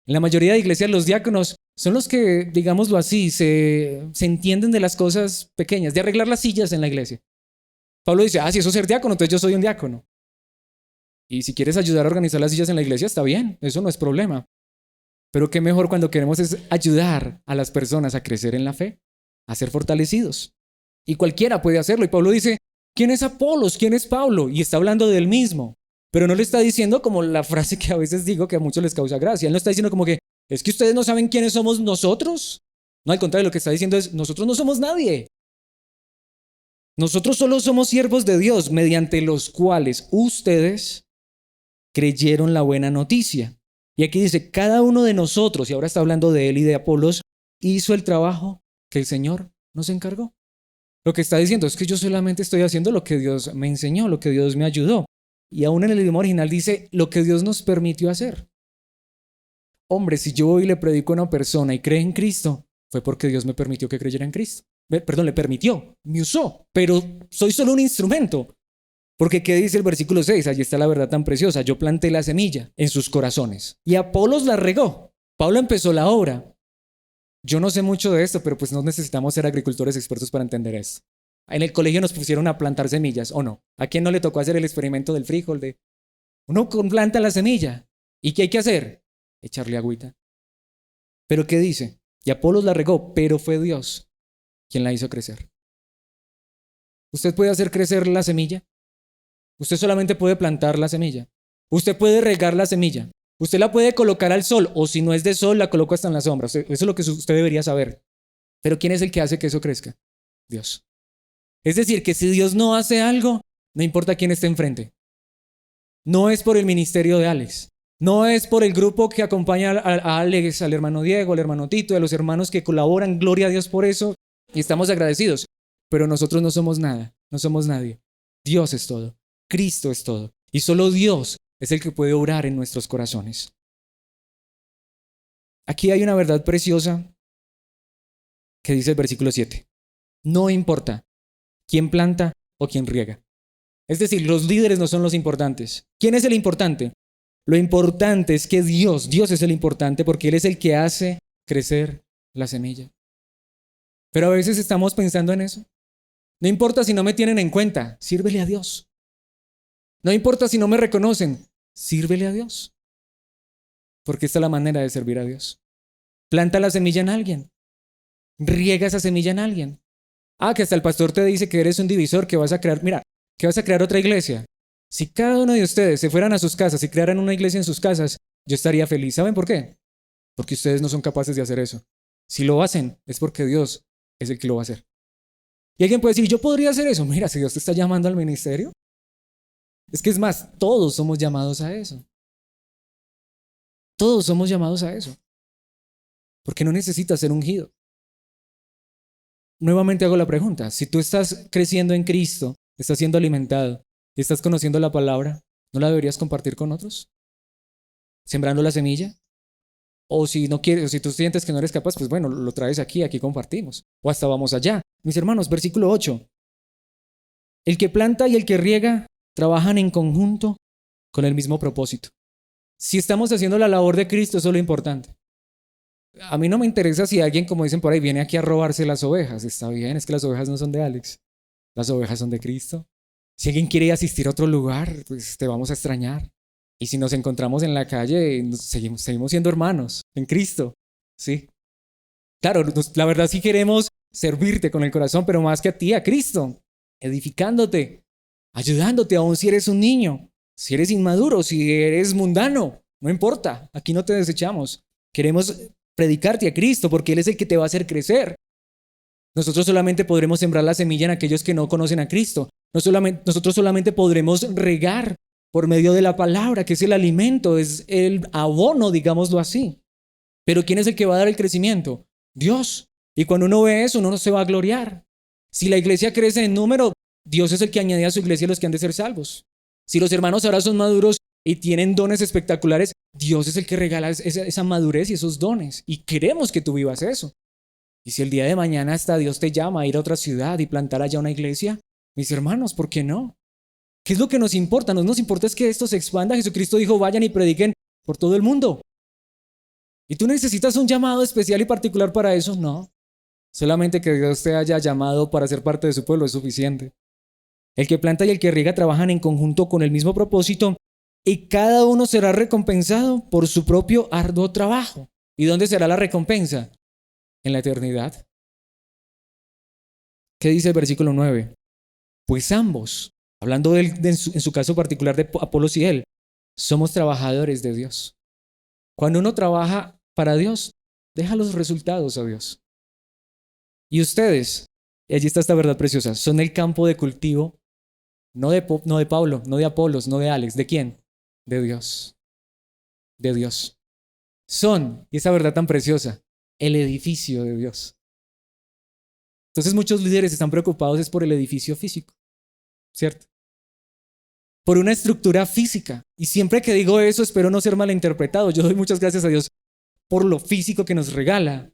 En la mayoría de iglesias los diáconos son los que, digámoslo así, se entienden de las cosas pequeñas, de arreglar las sillas en la iglesia. Pablo dice, si eso es ser diácono, entonces yo soy un diácono. Y si quieres ayudar a organizar las sillas en la iglesia, está bien, eso no es problema. Pero qué mejor cuando queremos es ayudar a las personas a crecer en la fe, a ser fortalecidos. Y cualquiera puede hacerlo. Y Pablo dice, ¿quién es Apolos? ¿Quién es Pablo? Y está hablando del mismo. Pero no le está diciendo como la frase que a veces digo que a muchos les causa gracia. Él no está diciendo como que, es que ustedes no saben quiénes somos nosotros. No, al contrario, lo que está diciendo es, nosotros no somos nadie. Nosotros solo somos siervos de Dios, mediante los cuales ustedes creyeron la buena noticia. Y aquí dice, cada uno de nosotros, y ahora está hablando de él y de Apolos, hizo el trabajo que el Señor nos encargó. Lo que está diciendo es que yo solamente estoy haciendo lo que Dios me enseñó, lo que Dios me ayudó. Y aún en el idioma original dice lo que Dios nos permitió hacer. Hombre, si yo hoy le predico a una persona y cree en Cristo, fue porque Dios me permitió que creyera en Cristo. Perdón, le permitió, me usó, pero soy solo un instrumento. Porque ¿qué dice el versículo 6? Allí está la verdad tan preciosa. Yo planté la semilla en sus corazones y Apolos la regó. Pablo empezó la obra. Yo no sé mucho de esto, pero pues no necesitamos ser agricultores expertos para entender esto. En el colegio nos pusieron a plantar semillas, ¿o no? ¿A quién no le tocó hacer el experimento del frijol? Uno planta la semilla. ¿Y qué hay que hacer? Echarle agüita. ¿Pero qué dice? Y Apolos la regó, pero fue Dios quien la hizo crecer. ¿Usted puede hacer crecer la semilla? Usted solamente puede plantar la semilla. Usted puede regar la semilla. Usted la puede colocar al sol, o si no es de sol, la coloca hasta en la sombra. Eso es lo que usted debería saber. Pero ¿quién es el que hace que eso crezca? Dios. Es decir, que si Dios no hace algo, no importa quién esté enfrente. No es por el ministerio de Alex. No es por el grupo que acompaña a Alex, al hermano Diego, al hermano Tito, a los hermanos que colaboran. Gloria a Dios por eso. Y estamos agradecidos. Pero nosotros no somos nada. No somos nadie. Dios es todo. Cristo es todo. Y solo Dios es el que puede obrar en nuestros corazones. Aquí hay una verdad preciosa que dice el versículo 7. No importa quién planta o quién riega. Es decir, los líderes no son los importantes. ¿Quién es el importante? Lo importante es que Dios es el importante porque Él es el que hace crecer la semilla. Pero a veces estamos pensando en eso. No importa si no me tienen en cuenta, sírvele a Dios. No importa si no me reconocen, sírvele a Dios. Porque esta es la manera de servir a Dios. Planta la semilla en alguien. Riega esa semilla en alguien. Que hasta el pastor te dice que eres un divisor, que vas a crear, mira, que vas a crear otra iglesia. Si cada uno de ustedes se fueran a sus casas y crearan una iglesia en sus casas, yo estaría feliz. ¿Saben por qué? Porque ustedes no son capaces de hacer eso. Si lo hacen, es porque Dios es el que lo va a hacer. Y alguien puede decir, yo podría hacer eso. Mira, si Dios te está llamando al ministerio. Es que es más, todos somos llamados a eso. Todos somos llamados a eso. Porque no necesitas ser ungido. Nuevamente hago la pregunta, si tú estás creciendo en Cristo, estás siendo alimentado y estás conociendo la palabra, ¿no la deberías compartir con otros? ¿Sembrando la semilla? O si no quieres, o si tú sientes que no eres capaz, pues bueno, lo traes aquí compartimos. O hasta vamos allá. Mis hermanos, versículo 8. El que planta y el que riega trabajan en conjunto con el mismo propósito. Si estamos haciendo la labor de Cristo, eso es lo importante. A mí no me interesa si alguien, como dicen por ahí, viene aquí a robarse las ovejas. Está bien, es que las ovejas no son de Alex. Las ovejas son de Cristo. Si alguien quiere asistir a otro lugar, pues te vamos a extrañar. Y si nos encontramos en la calle, seguimos siendo hermanos en Cristo. Sí. Claro, la verdad sí queremos servirte con el corazón, pero más que a ti, a Cristo. Edificándote, ayudándote, aun si eres un niño, si eres inmaduro, si eres mundano. No importa, aquí no te desechamos. Queremos predicarte a Cristo porque Él es el que te va a hacer crecer. Nosotros solamente podremos sembrar la semilla en aquellos que no conocen a Cristo. Nosotros solamente podremos regar por medio de la palabra, que es el alimento, es el abono, digámoslo así. Pero ¿quién es el que va a dar el crecimiento? Dios. Y cuando uno ve eso, uno no se va a gloriar. Si la iglesia crece en número, Dios es el que añade a su iglesia a los que han de ser salvos. Si los hermanos ahora son maduros y tienen dones espectaculares, Dios es el que regala esa madurez y esos dones. Y queremos que tú vivas eso. Y si el día de mañana hasta Dios te llama a ir a otra ciudad y plantar allá una iglesia, mis hermanos, ¿por qué no? ¿Qué es lo que nos importa? Nos importa es que esto se expanda. Jesucristo dijo, vayan y prediquen por todo el mundo. ¿Y tú necesitas un llamado especial y particular para eso? No. Solamente que Dios te haya llamado para ser parte de su pueblo es suficiente. El que planta y el que riega trabajan en conjunto con el mismo propósito y cada uno será recompensado por su propio arduo trabajo. ¿Y dónde será la recompensa? En la eternidad. ¿Qué dice el versículo 9? Pues ambos, hablando en su caso particular de Apolos y él, somos trabajadores de Dios. Cuando uno trabaja para Dios, deja los resultados a Dios. Y ustedes, y allí está esta verdad preciosa, son el campo de cultivo, no de Pablo, no de Apolos, no de Alex. ¿De quién? De Dios. De Dios. Son, y esa verdad tan preciosa, el edificio de Dios. Entonces muchos líderes están preocupados es por el edificio físico, ¿cierto? Por una estructura física. Y siempre que digo eso espero no ser malinterpretado. Yo doy muchas gracias a Dios por lo físico que nos regala.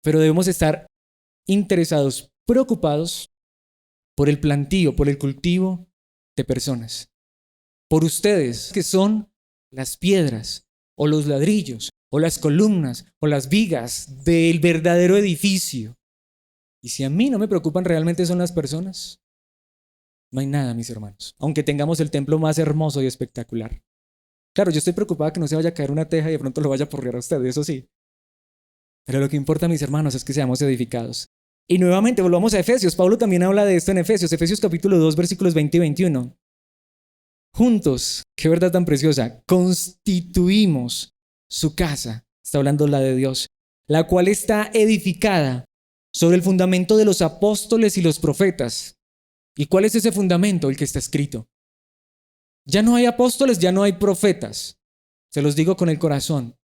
Pero debemos estar interesados, preocupados por el plantío, por el cultivo de personas. Por ustedes, que son las piedras o los ladrillos o las columnas o las vigas del verdadero edificio. Y si a mí no me preocupan realmente son las personas, no hay nada, mis hermanos, aunque tengamos el templo más hermoso y espectacular. Claro, yo estoy preocupada que no se vaya a caer una teja y de pronto lo vaya a porrear a usted, eso sí. Pero lo que importa, mis hermanos, es que seamos edificados. Y nuevamente volvamos a Efesios. Pablo también habla de esto en Efesios capítulo 2, versículos 20 y 21. Juntos, qué verdad tan preciosa, constituimos su casa, está hablando la de Dios, la cual está edificada sobre el fundamento de los apóstoles y los profetas. ¿Y cuál es ese fundamento? El que está escrito. Ya no hay apóstoles, ya no hay profetas. Se los digo con el corazón.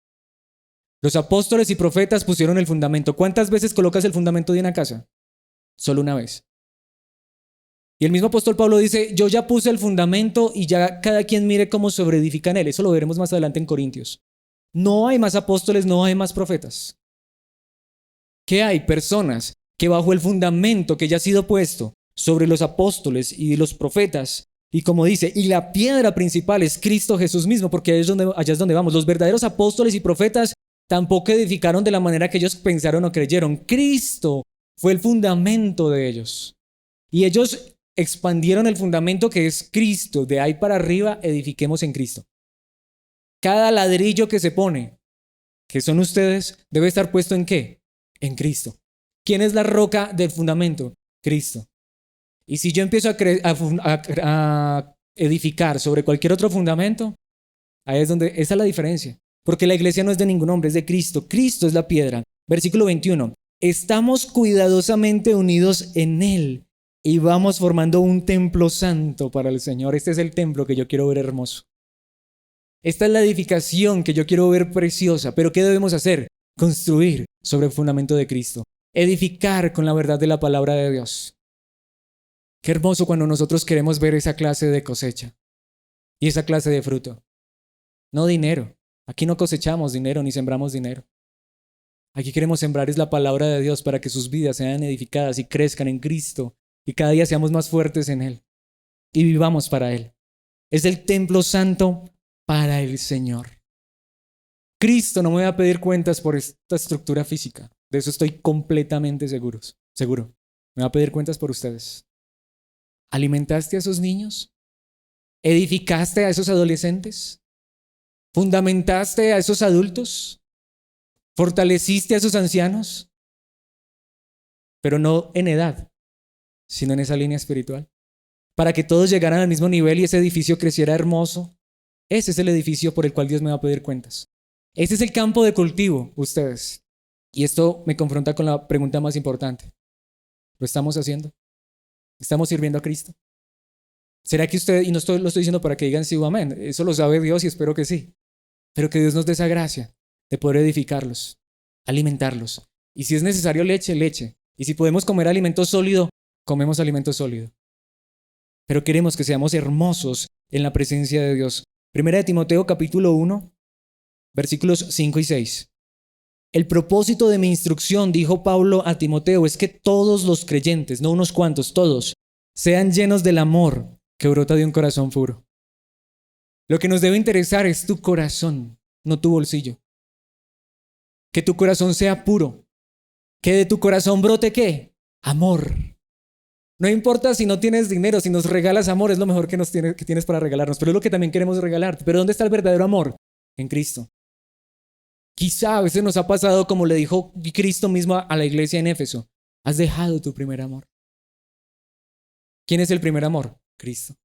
Los apóstoles y profetas pusieron el fundamento. ¿Cuántas veces colocas el fundamento de una casa? Solo una vez. Y el mismo apóstol Pablo dice, yo ya puse el fundamento y ya cada quien mire cómo sobreedifica en él. Eso lo veremos más adelante en Corintios. No hay más apóstoles, no hay más profetas. ¿Qué hay? Personas que bajo el fundamento que ya ha sido puesto sobre los apóstoles y los profetas, y como dice, y la piedra principal es Cristo Jesús mismo, porque allá es donde vamos. Los verdaderos apóstoles y profetas tampoco edificaron de la manera que ellos pensaron o creyeron. Cristo fue el fundamento de ellos. Y ellos expandieron el fundamento que es Cristo. De ahí para arriba edifiquemos en Cristo. Cada ladrillo que se pone, que son ustedes, debe estar puesto ¿en qué? En Cristo. ¿Quién es la roca del fundamento? Cristo. Y si yo empiezo a edificar sobre cualquier otro fundamento, ahí es donde, esa es la diferencia. Porque la iglesia no es de ningún hombre, es de Cristo. Cristo es la piedra. Versículo 21. Estamos cuidadosamente unidos en Él y vamos formando un templo santo para el Señor. Este es el templo que yo quiero ver hermoso. Esta es la edificación que yo quiero ver preciosa. Pero ¿qué debemos hacer? Construir sobre el fundamento de Cristo. Edificar con la verdad de la palabra de Dios. Qué hermoso cuando nosotros queremos ver esa clase de cosecha y esa clase de fruto. No dinero. Aquí no cosechamos dinero ni sembramos dinero. Aquí queremos sembrar es la palabra de Dios para que sus vidas sean edificadas y crezcan en Cristo y cada día seamos más fuertes en Él y vivamos para Él. Es el templo santo para el Señor. Cristo no me va a pedir cuentas por esta estructura física. De eso estoy completamente seguro. Me va a pedir cuentas por ustedes. ¿Alimentaste a esos niños? ¿Edificaste a esos adolescentes? ¿Fundamentaste a esos adultos? ¿Fortaleciste a esos ancianos? Pero no en edad, sino en esa línea espiritual. Para que todos llegaran al mismo nivel y ese edificio creciera hermoso. Ese es el edificio por el cual Dios me va a pedir cuentas. Ese es el campo de cultivo, ustedes. Y esto me confronta con la pregunta más importante. ¿Lo estamos haciendo? ¿Estamos sirviendo a Cristo? ¿Será que usted, y lo estoy diciendo para que digan sí o amén, eso lo sabe Dios y espero que sí, pero que Dios nos dé esa gracia de poder edificarlos, alimentarlos. Y si es necesario leche, leche. Y si podemos comer alimento sólido, comemos alimento sólido. Pero queremos que seamos hermosos en la presencia de Dios. Primera de Timoteo capítulo 1, versículos 5 y 6. El propósito de mi instrucción, dijo Pablo a Timoteo, es que todos los creyentes, no unos cuantos, todos, sean llenos del amor que brota de un corazón puro. Lo que nos debe interesar es tu corazón, no tu bolsillo. Que tu corazón sea puro. Que de tu corazón brote ¿qué? Amor. No importa si no tienes dinero, si nos regalas amor, es lo mejor que tienes para regalarnos, pero es lo que también queremos regalarte. ¿Pero dónde está el verdadero amor? En Cristo. Quizá a veces nos ha pasado como le dijo Cristo mismo a la iglesia en Éfeso. Has dejado tu primer amor. ¿Quién es el primer amor? Cristo.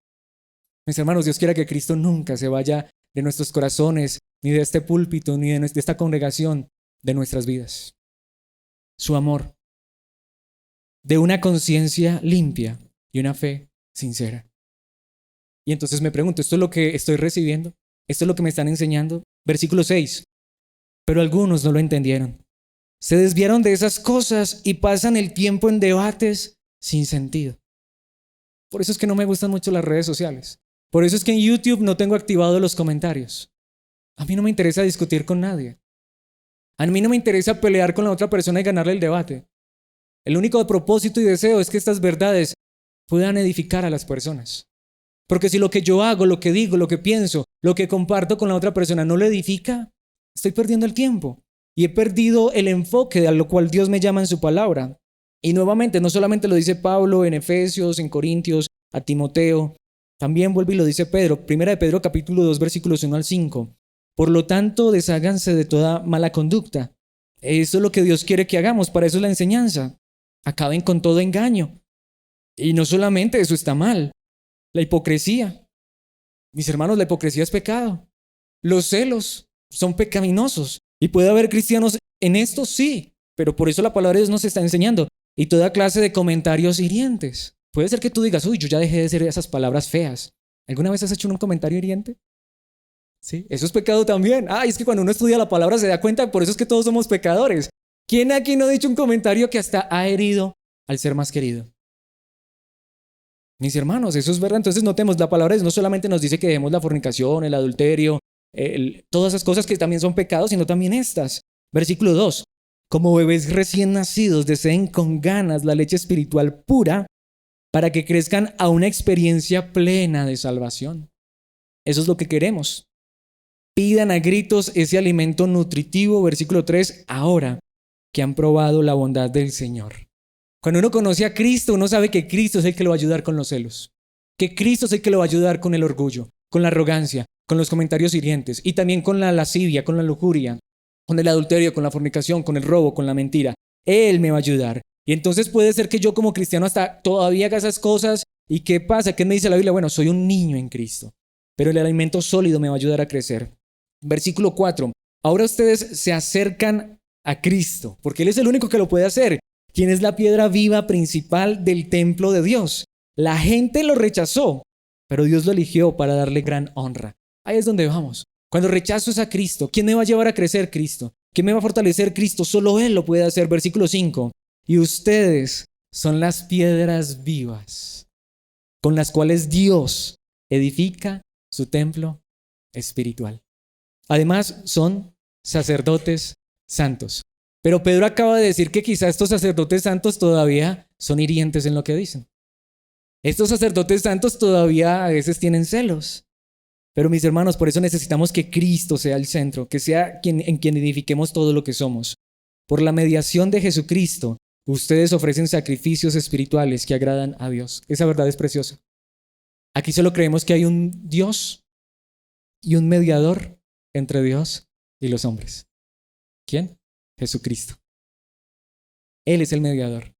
Mis hermanos, Dios quiera que Cristo nunca se vaya de nuestros corazones, ni de este púlpito, ni de esta congregación, de nuestras vidas. Su amor. De una conciencia limpia y una fe sincera. Y entonces me pregunto, ¿esto es lo que estoy recibiendo? ¿Esto es lo que me están enseñando? Versículo 6. Pero algunos no lo entendieron. Se desviaron de esas cosas y pasan el tiempo en debates sin sentido. Por eso es que no me gustan mucho las redes sociales. Por eso es que en YouTube no tengo activados los comentarios. A mí no me interesa discutir con nadie. A mí no me interesa pelear con la otra persona y ganarle el debate. El único propósito y deseo es que estas verdades puedan edificar a las personas. Porque si lo que yo hago, lo que digo, lo que pienso, lo que comparto con la otra persona no le edifica, Estoy perdiendo el tiempo y he perdido el enfoque a lo cual Dios me llama en su palabra. Y nuevamente, no solamente lo dice Pablo en Efesios, en Corintios, a Timoteo, también vuelve y lo dice Pedro, primera de Pedro capítulo 2 versículos 1 al 5. Por lo tanto, desháganse de toda mala conducta. Eso es lo que Dios quiere que hagamos, para eso es la enseñanza. Acaben con todo engaño. Y no solamente eso está mal, la hipocresía. Mis hermanos, la hipocresía es pecado. Los celos son pecaminosos. Y puede haber cristianos en esto, sí, pero por eso la palabra de Dios nos está enseñando. Y toda clase de comentarios hirientes. Puede ser que tú digas, uy, yo ya dejé de decir esas palabras feas. ¿Alguna vez has hecho un comentario hiriente? Sí, eso es pecado también. Es que cuando uno estudia la palabra se da cuenta, por eso es que todos somos pecadores. ¿Quién aquí no ha dicho un comentario que hasta ha herido al ser más querido? Mis hermanos, eso es verdad. Entonces notemos, la palabra de Dios no solamente nos dice que dejemos la fornicación, el adulterio, todas esas cosas que también son pecados, sino también estas. Versículo 2. Como bebés recién nacidos deseen con ganas la leche espiritual pura para que crezcan a una experiencia plena de salvación. Eso es lo que queremos. Pidan a gritos ese alimento nutritivo, versículo 3, ahora que han probado la bondad del Señor. Cuando uno conoce a Cristo, uno sabe que Cristo es el que lo va a ayudar con los celos, que Cristo es el que lo va a ayudar con el orgullo, con la arrogancia, con los comentarios hirientes y también con la lascivia, con la lujuria, con el adulterio, con la fornicación, con el robo, con la mentira. Él me va a ayudar. Y entonces puede ser que yo como cristiano hasta todavía haga esas cosas. ¿Y qué pasa? ¿Qué me dice la Biblia? Bueno, soy un niño en Cristo, pero el alimento sólido me va a ayudar a crecer. Versículo 4. Ahora ustedes se acercan a Cristo, porque Él es el único que lo puede hacer, quien es la piedra viva principal del templo de Dios. La gente lo rechazó, pero Dios lo eligió para darle gran honra. Ahí es donde vamos. Cuando rechazo es a Cristo, ¿quién me va a llevar a crecer? Cristo. ¿Quién me va a fortalecer? Cristo. Solo Él lo puede hacer. Versículo 5. Y ustedes son las piedras vivas con las cuales Dios edifica su templo espiritual. Además, son sacerdotes santos. Pero Pedro acaba de decir que quizá estos sacerdotes santos todavía son hirientes en lo que dicen. Estos sacerdotes santos todavía a veces tienen celos. Pero mis hermanos, por eso necesitamos que Cristo sea el centro, que sea en quien edifiquemos todo lo que somos. Por la mediación de Jesucristo, ustedes ofrecen sacrificios espirituales que agradan a Dios. Esa verdad es preciosa. Aquí solo creemos que hay un Dios y un mediador entre Dios y los hombres. ¿Quién? Jesucristo. Él es el mediador.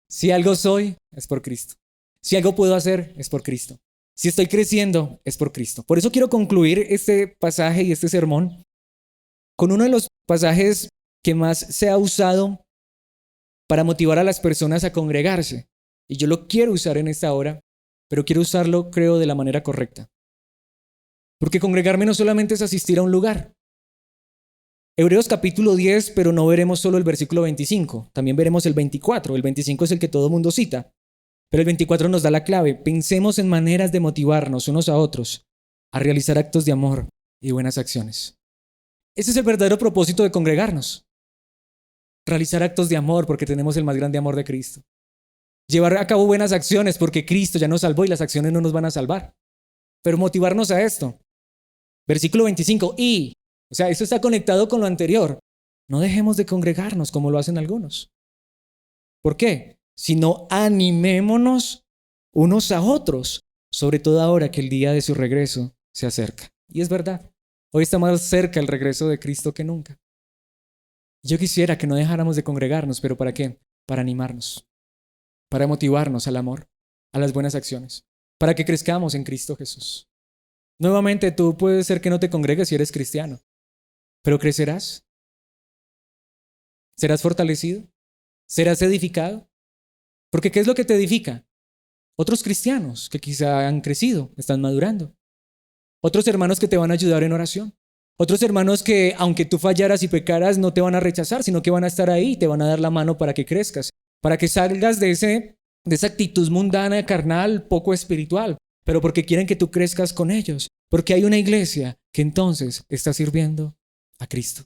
Si algo soy, es por Cristo. Si algo puedo hacer, es por Cristo. Si estoy creciendo, es por Cristo. Por eso quiero concluir este pasaje y este sermón con uno de los pasajes que más se ha usado para motivar a las personas a congregarse. Y yo lo quiero usar en esta hora, pero quiero usarlo, creo, de la manera correcta. Porque congregarme no solamente es asistir a un lugar. Hebreos capítulo 10, pero no veremos solo el versículo 25, también veremos el 24. El 25 es el que todo mundo cita, pero el 24 nos da la clave. Pensemos en maneras de motivarnos unos a otros a realizar actos de amor y buenas acciones. Ese es el verdadero propósito de congregarnos. Realizar actos de amor porque tenemos el más grande amor de Cristo. Llevar a cabo buenas acciones porque Cristo ya nos salvó y las acciones no nos van a salvar. Pero motivarnos a esto. Versículo 25, esto está conectado con lo anterior. No dejemos de congregarnos como lo hacen algunos. ¿Por qué? Sino animémonos unos a otros, sobre todo ahora que el día de su regreso se acerca. Y es verdad, hoy está más cerca el regreso de Cristo que nunca. Yo quisiera que no dejáramos de congregarnos, pero ¿para qué? Para animarnos, para motivarnos al amor, a las buenas acciones, para que crezcamos en Cristo Jesús. Nuevamente, tú puedes ser que no te congregues si eres cristiano, pero crecerás. ¿Serás fortalecido? ¿Serás edificado? Porque ¿qué es lo que te edifica? Otros cristianos que quizá han crecido, están madurando. Otros hermanos que te van a ayudar en oración. Otros hermanos que, aunque tú fallaras y pecaras, no te van a rechazar, sino que van a estar ahí y te van a dar la mano para que crezcas, para que salgas de esa actitud mundana, carnal, poco espiritual, pero porque quieren que tú crezcas con ellos, porque hay una iglesia que entonces está sirviendo a Cristo.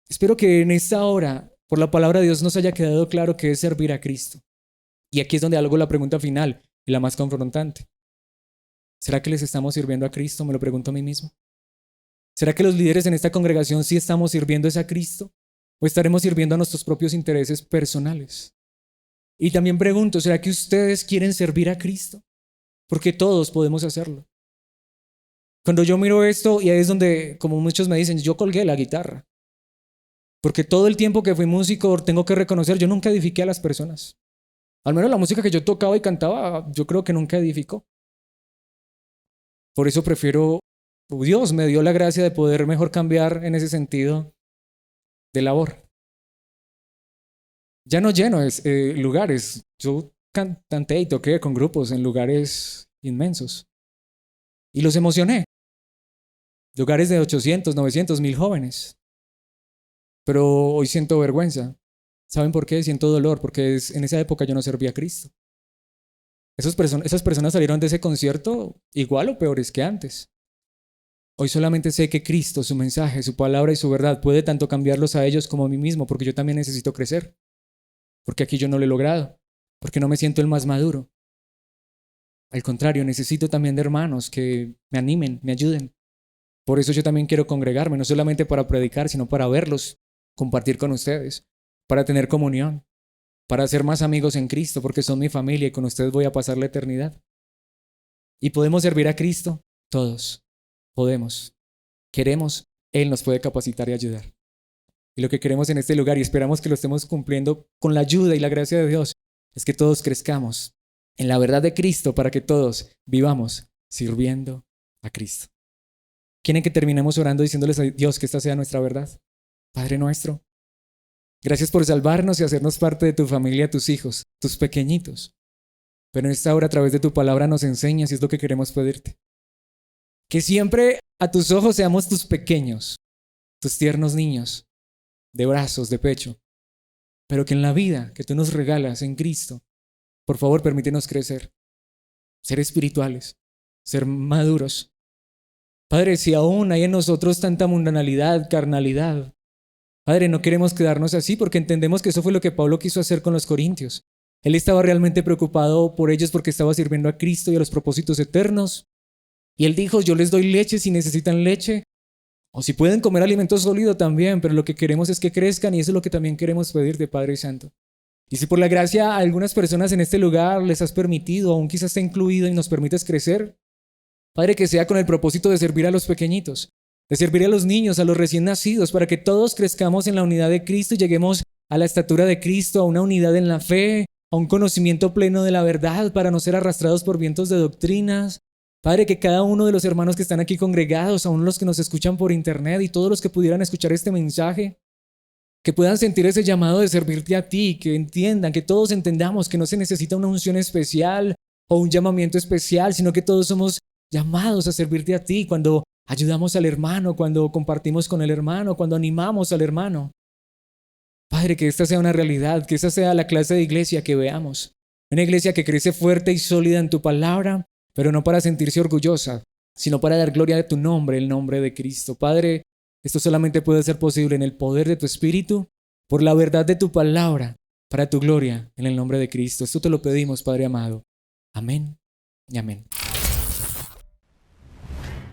Espero que en esta hora, por la palabra de Dios, nos haya quedado claro que es servir a Cristo. Y aquí es donde hago la pregunta final y la más confrontante. ¿Será que les estamos sirviendo a Cristo? Me lo pregunto a mí mismo. ¿Será que los líderes en esta congregación sí estamos sirviendo a Cristo? ¿O estaremos sirviendo a nuestros propios intereses personales? Y también pregunto, ¿será que ustedes quieren servir a Cristo? Porque todos podemos hacerlo. Cuando yo miro esto, y ahí es donde, como muchos me dicen, yo colgué la guitarra. Porque todo el tiempo que fui músico, tengo que reconocer, yo nunca edifiqué a las personas. Al menos la música que yo tocaba y cantaba, yo creo que nunca edificó. Por eso prefiero, Dios me dio la gracia de poder mejor cambiar en ese sentido de labor. Ya no lleno lugares. Yo canté y toqué con grupos en lugares inmensos. Y los emocioné. Lugares de 800, 900, 1000 jóvenes. Pero hoy siento vergüenza. ¿Saben por qué? Siento dolor, porque en esa época yo no servía a Cristo. Esas personas salieron de ese concierto igual o peores que antes. Hoy solamente sé que Cristo, su mensaje, su palabra y su verdad puede tanto cambiarlos a ellos como a mí mismo, porque yo también necesito crecer. Porque aquí yo no lo he logrado, porque no me siento el más maduro. Al contrario, necesito también de hermanos que me animen, me ayuden. Por eso yo también quiero congregarme, no solamente para predicar, sino para verlos, compartir con ustedes, para tener comunión, para ser más amigos en Cristo, porque son mi familia y con ustedes voy a pasar la eternidad. Y podemos servir a Cristo, todos, podemos, queremos, Él nos puede capacitar y ayudar. Y lo que queremos en este lugar, y esperamos que lo estemos cumpliendo con la ayuda y la gracia de Dios, es que todos crezcamos en la verdad de Cristo para que todos vivamos sirviendo a Cristo. ¿Quieren que terminemos orando diciéndoles a Dios que esta sea nuestra verdad? Padre nuestro, gracias por salvarnos y hacernos parte de tu familia, tus hijos, tus pequeñitos. Pero en esta hora a través de tu palabra nos enseñas y es lo que queremos pedirte. Que siempre a tus ojos seamos tus pequeños, tus tiernos niños, de brazos, de pecho. Pero que en la vida que tú nos regalas en Cristo, por favor permítenos crecer, ser espirituales, ser maduros. Padre, si aún hay en nosotros tanta mundanalidad, carnalidad, Padre, no queremos quedarnos así porque entendemos que eso fue lo que Pablo quiso hacer con los corintios. Él estaba realmente preocupado por ellos porque estaba sirviendo a Cristo y a los propósitos eternos. Y él dijo, yo les doy leche si necesitan leche, o si pueden comer alimento sólido también, pero lo que queremos es que crezcan y eso es lo que también queremos pedirte, Padre Santo. Y si por la gracia a algunas personas en este lugar les has permitido, aún quizás está incluido y nos permites crecer, Padre, que sea con el propósito de servir a los pequeñitos, de servir a los niños, a los recién nacidos, para que todos crezcamos en la unidad de Cristo y lleguemos a la estatura de Cristo, a una unidad en la fe, a un conocimiento pleno de la verdad, para no ser arrastrados por vientos de doctrinas. Padre, que cada uno de los hermanos que están aquí congregados, aún los que nos escuchan por internet y todos los que pudieran escuchar este mensaje, que puedan sentir ese llamado de servirte a ti, que entiendan, que todos entendamos que no se necesita una unción especial o un llamamiento especial, sino que todos somos llamados a servirte a ti cuando ayudamos al hermano, cuando compartimos con el hermano, cuando animamos al hermano. Padre, que esta sea una realidad, que esta sea la clase de iglesia que veamos. Una iglesia que crece fuerte y sólida en tu palabra, pero no para sentirse orgullosa, sino para dar gloria a tu nombre, el nombre de Cristo. Padre, esto solamente puede ser posible en el poder de tu Espíritu, por la verdad de tu palabra, para tu gloria, en el nombre de Cristo. Esto te lo pedimos, Padre amado. Amén y amén.